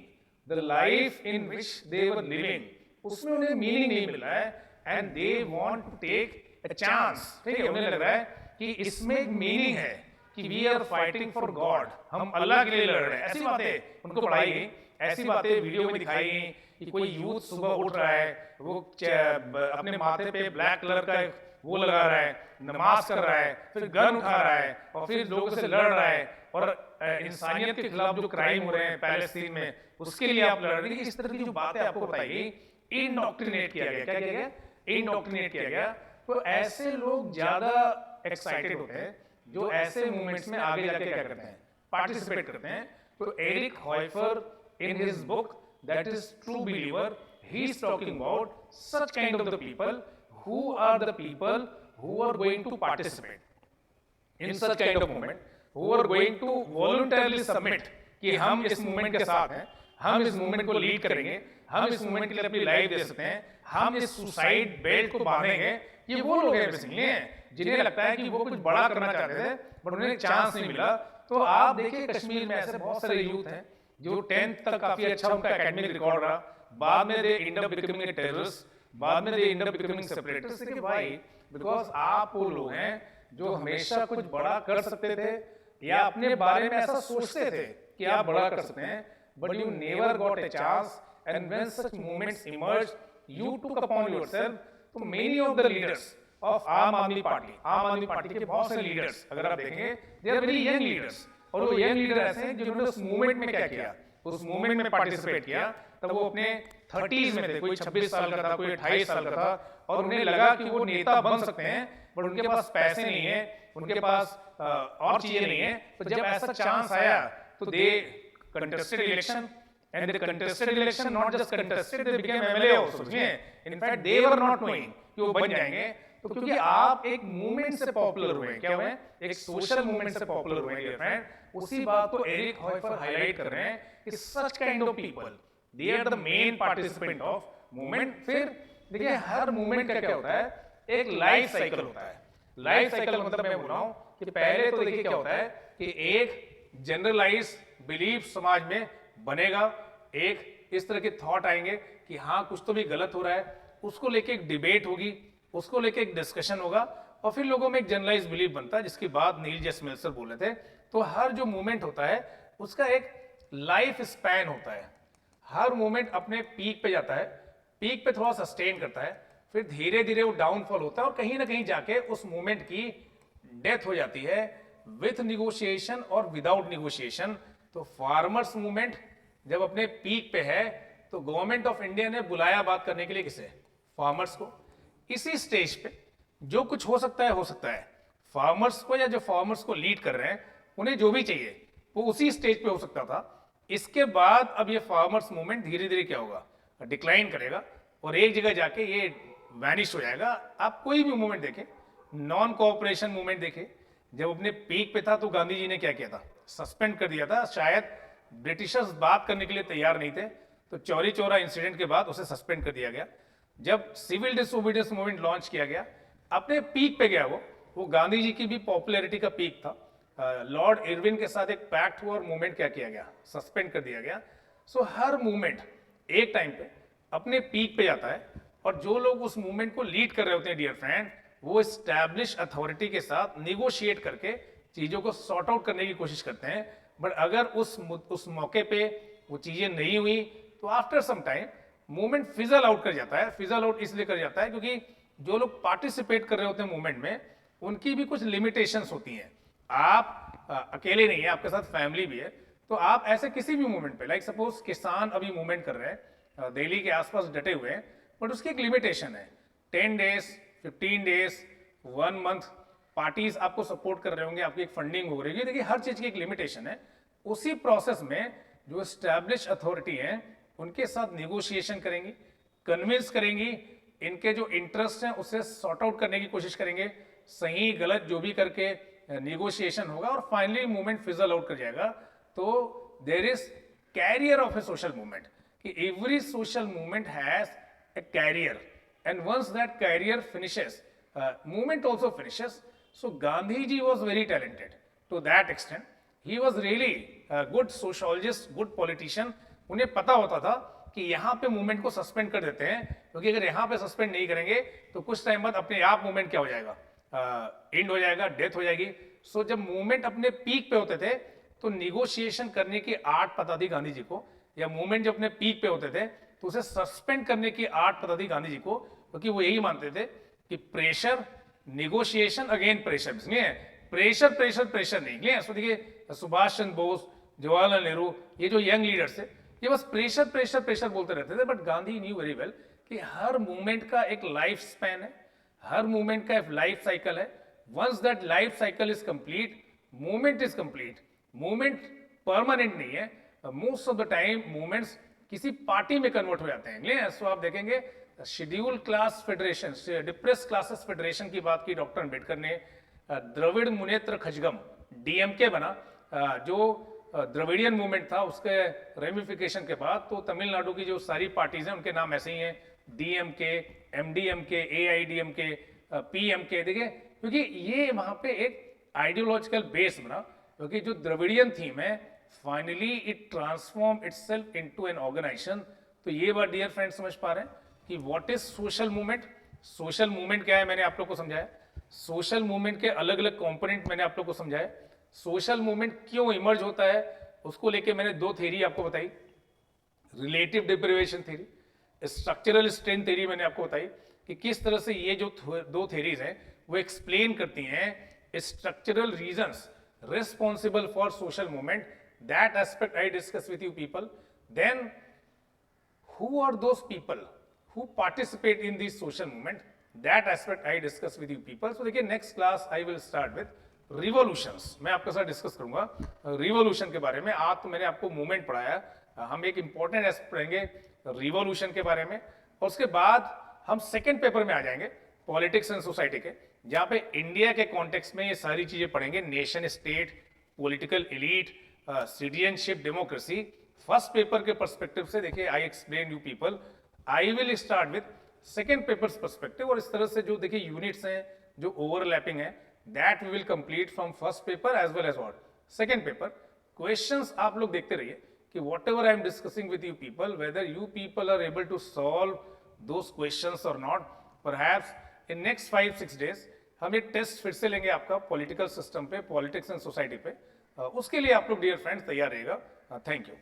The life in which they were living, उसमें उन्हें meaning नहीं मिला है, and they want to take a chance. ठीक है, उन्हें लग रहा है कि इसमें एक meaning है कि we are fighting for God. हम अल्लाह के लिए लड़ रहे हैं। ऐसी बातें उनको पढ़ाई गई, ऐसी बातें वीडियो में दिखाई गई कि कोई यूथ सुबह उठ रहा है, वो अपने माथे पे ब्लैक कलर का वो लगा रहा है, नमाज कर रहा है, फिर गन उठा रहा है और फिर लोगों से लड़ रहा है और इंसानियत के खिलाफ जो क्राइम हो रहे हैं पैलेस्टीन में उसके लिए आप लड़ रहे हैं। इस तरह की जो बातें आपको बताई गई, इंडोक्ट्रिनेट किया गया। क्या किया गया? इंडोक्ट्रिनेट किया गया। तो ऐसे लोग ज्यादा एक्साइटेड होते हैं जो ऐसे मूवमेंट्स में आगे जाके क्या करते हैं, पार्टिसिपेट करते हैं। तो Eric हॉयफर in his book, that is True Believer, he is talking about such kind of the people who are the people who are going to participate in such kind of movement, who are going to voluntarily submit कि हम इस मूवमेंट के साथ हैं, हम इस मूवमेंट को लीड करेंगे, हम इस मूवमेंट के लिए अपनी लाइफ दे सकते हैं, हम इस सुसाइड बेल्ट को बांधेंगे। ये वो लोग हैं बेसिकली जिन्हें लगता है कि वो कुछ बड़ा करना चाहते थे बट उन्हें चांस नहीं मिला। तो आप देखिए कश्मीर में ऐसे बहुत सारे यूथ हैं जो 10th तक काफी अच्छा उनका एकेडमिक रिकॉर्ड रहा, बाद में they end up becoming a terrorist, बाद में they end up becoming separatist. Why? Because आप वो लोग हैं जो हमेशा कुछ बड़ा कर सकते थे या अपने बारे में ऐसा सोचते थे कि आप बड़ा कर सकते हैं, but you never got a chance and when such movements emerge you took upon yourself. तो many of the leaders of Aam Aadmi party के बहुत सारे लीडर्स अगर आप देखेंगे they are very young leaders, और वो यंग लीडर ऐसे हैं जिन्होंने उस मूवमेंट में क्या किया, उस मूवमेंट में पार्टिसिपेट किया। तब वो अपने 30s में थे, कोई 26 साल का था, कोई 28 साल का था, और उन्हें लगा कि वो नेता बन सकते हैं बट उनके पास पैसे नहीं है, उनके पास और चीजें नहीं है। तो जब ऐसा चांस आया तो they contested election and they contested election, not just contested, they became MLA also. In fact, they were not knowing कि वो बन जाएंगे। तो क्योंकि आप एक मूवमेंट से पॉपुलर हुए, क्या हुए? एक सोशल मूवमेंट से पॉपुलर हुए डियर फ्रेंड। उसी बात को एरिक हॉयफर हाईलाइट कर रहे हैं कि such kind of people they are the main participant of movement. फिर देखिए हर मूवमेंट का क्या होता है, एक लाइफ साइकिल होता है। लाइफ साइकिल मतलब मैं बोल रहा हूं कि पहले तो देखिए क्या होता है कि एक जनरलाइज बिलीफ समाज में बनेगा, एक इस तरह के थॉट आएंगे कि हाँ कुछ तो भी गलत हो रहा है, उसको लेके एक डिबेट होगी, उसको लेके एक डिस्कशन होगा और फिर लोगों में एक जनरलाइज बिलीफ बनता है, जिसकी बात नील जे स्मेल्सर बोले थे। तो हर जो मूवमेंट होता है उसका एक लाइफ स्पैन होता है। हर मूवमेंट अपने पीक पे जाता है, पीक पे थोड़ा सस्टेन करता है, फिर धीरे धीरे वो डाउनफॉल होता है और कहीं ना कहीं जाके उस मूवमेंट की डेथ हो जाती है विथ निगोशिएशन और विदाउट निगोशिएशन। तो फार्मर्स मूवमेंट जब अपने पीक पे है तो गवर्नमेंट ऑफ इंडिया ने बुलाया बात करने के लिए किसे? फार्मर्स को। इसी स्टेज पे जो कुछ हो सकता है फार्मर्स को या जो फार्मर्स को लीड कर रहे हैं उन्हें जो भी चाहिए वो उसी स्टेज पे हो सकता था। इसके बाद अब ये फार्मर्स मूवमेंट धीरे धीरे क्या होगा, डिक्लाइन करेगा और एक जगह जाके ये वैनिश हो जाएगा। आप कोई भी मूवमेंट देखें, नॉन कोऑपरेशन मूवमेंट देखें, जब अपने पीक पे था तो गांधी जी ने क्या किया था, सस्पेंड कर दिया था। शायद ब्रिटिशर्स बात करने के लिए तैयार नहीं थे तो चौरी चौरा इंसिडेंट के बाद उसे सस्पेंड कर दिया गया। जब सिविल डिसोबीडियंस मूवमेंट लॉन्च किया गया अपने पीक पे गया, वो गांधी जी की भी पॉपुलैरिटी का पीक था। लॉर्ड इरविन के साथ एक पैक्ट हुआ और मूवमेंट क्या किया गया, सस्पेंड कर दिया गया। सो हर मूवमेंट एक टाइम पे अपने पीक पे जाता है और जो लोग उस मूवमेंट को लीड कर रहे होते हैं डियर फ्रेंड, वो एस्टैब्लिश अथॉरिटी के साथ निगोशिएट करके चीजों को सॉर्ट आउट करने की कोशिश करते हैं। बट अगर उस मौके पे वो चीजें नहीं हुई तो after some time movement fizzle out कर जाता है। फिजल आउट इसलिए कर जाता है क्योंकि जो लोग पार्टिसिपेट कर रहे होते हैं मूवमेंट में उनकी भी कुछ लिमिटेशंस होती हैं। आप अकेले नहीं है, आपके साथ फैमिली भी है। तो आप ऐसे किसी भी मूवमेंट पे, लाइक सपोज किसान अभी मूवमेंट कर रहे हैं, दिल्ली के आसपास डटे हुए हैं, बट उसकी एक लिमिटेशन है 10 डेज 15 डेज 1 मंथ। पार्टीज आपको सपोर्ट कर रहे होंगे, आपकी एक फंडिंग हो रही है। देखिए हर चीज की एक लिमिटेशन है। उसी प्रोसेस में जो एस्टैब्लिश अथॉरिटी है उनके साथ निगोशिएशन करेंगी, कन्विंस करेंगी, इनके जो इंटरेस्ट हैं उसे सॉर्ट आउट करने की कोशिश करेंगे, सही गलत जो भी करके निगोशिएशन होगा और फाइनली मूवमेंट फिजल आउट कर जाएगा। तो there is career of a social movement, कि every social movement has a career, and once that career finishes, movement also finishes. So Gandhi ji was very talented to that extent. He was really a good sociologist, good politician. उन्हें पता होता था कि यहाँ पे मूवमेंट को सस्पेंड कर देते हैं, क्योंकि अगर यहाँ पे सस्पेंड नहीं करेंगे तो कुछ टाइम बाद अपने आप मूवमेंट क्या हो जाएगा, एंड हो जाएगा, डेथ हो जाएगी. सो जब मूवमेंट अपने पीक पे होते थे तो निगोशिएशन करने की आर्ट पता थी गांधी जी को, या मूवमेंट जब अपने पीक पे होते थे तो उसे सस्पेंड करने की आर्ट पता थी गांधी जी को, क्योंकि वो यही मानते थे कि प्रेशर, निगोशिएशन अगेन प्रेशर, इसलिए प्रेशर प्रेशर प्रेशर नहीं. इसको देखिए सुभाष चंद्र बोस, जवाहरलाल नेहरू, ये जो यंग लीडर्स थे, ये बस प्रेशर प्रेशर प्रेशर बोलते रहते थे. But Gandhi new very well कि हर मूवमेंट का एक लाइफ स्पैन है, हर मूवमेंट का एक लाइफ साइकिल है. Once that life cycle is complete, movement is complete. Movement permanent नहीं है. Most of the time movements किसी पार्टी में कन्वर्ट हो जाते हैं. सो आप देखेंगे schedule class federation, depress classes federation की बात की डॉक्टर अंबेडकर ने. द्रविड़ मुनेत्र खजगम डीएमके बना, जो द्रविडियन मूवमेंट था, उसके रेमिफिकेशन के बाद तो तमिलनाडु की जो सारी पार्टीज हैं उनके नाम ऐसे ही हैं, डीएमके, एमडीएमके, एआईडीएमके, पीएमके. देखिए क्योंकि ये वहां पे एक आइडियोलॉजिकल बेस बना, क्योंकि जो द्रविडियन थीम है finally it transform itself into an organization. तो ये बात डियर फ्रेंड्स समझ पा रहे हैं कि what is social movement. Social movement क्या है मैंने आप लोग को समझाया. सोशल मूवमेंट के अलग अलग कंपोनेंट मैंने आप लोग को समझाया. सोशल मूवमेंट क्यों इमर्ज होता है उसको लेके मैंने दो थ्योरी आपको बताई, relative deprivation theory, structural strength theory. मैंने आपको बताई कि किस तरह से ये जो दो थ्योरीज हैं वो एक्सप्लेन करती हैं structural reasons responsible for social movement. That aspect I discuss with you people. Then who are those people who participate in this social movement, that aspect I discuss with you people. So देखिए next class I will start with revolutions. मैं आपके साथ डिस्कस करूंगा रिवोल्यूशन के बारे में. आज तो मैंने आपको मूवमेंट पढ़ाया, हम एक इंपॉर्टेंट एस्पेक्ट पढ़ेंगे रिवोल्यूशन के बारे में, और उसके बाद हम सेकेंड पेपर में आ जाएंगे पॉलिटिक्स एंड सोसाइटी के, जहाँ पे इंडिया के कॉन्टेक्स्ट में ये सारी चीजें पढ़ेंगे. Nation state, political elite, citizenship, democracy. First paper के पर्सपेक्टिव से देखिए I explain you people. I will start with second paper perspective, और इस तरह से जो देखिए यूनिट्स हैं जो ओवरलैपिंग है that we will complete from first paper as well as what second paper. Questions आप लोग देखते रहिए कि whatever I am discussing with you people, whether you people are able to solve those questions और not. Perhaps in next 5-6 days हम एक टेस्ट फिर से लेंगे आपका पॉलिटिकल सिस्टम पे, पॉलिटिक्स एंड सोसाइटी पे. उसके लिए आप लोग डियर फ्रेंड्स तैयार रहेगा. Thank you.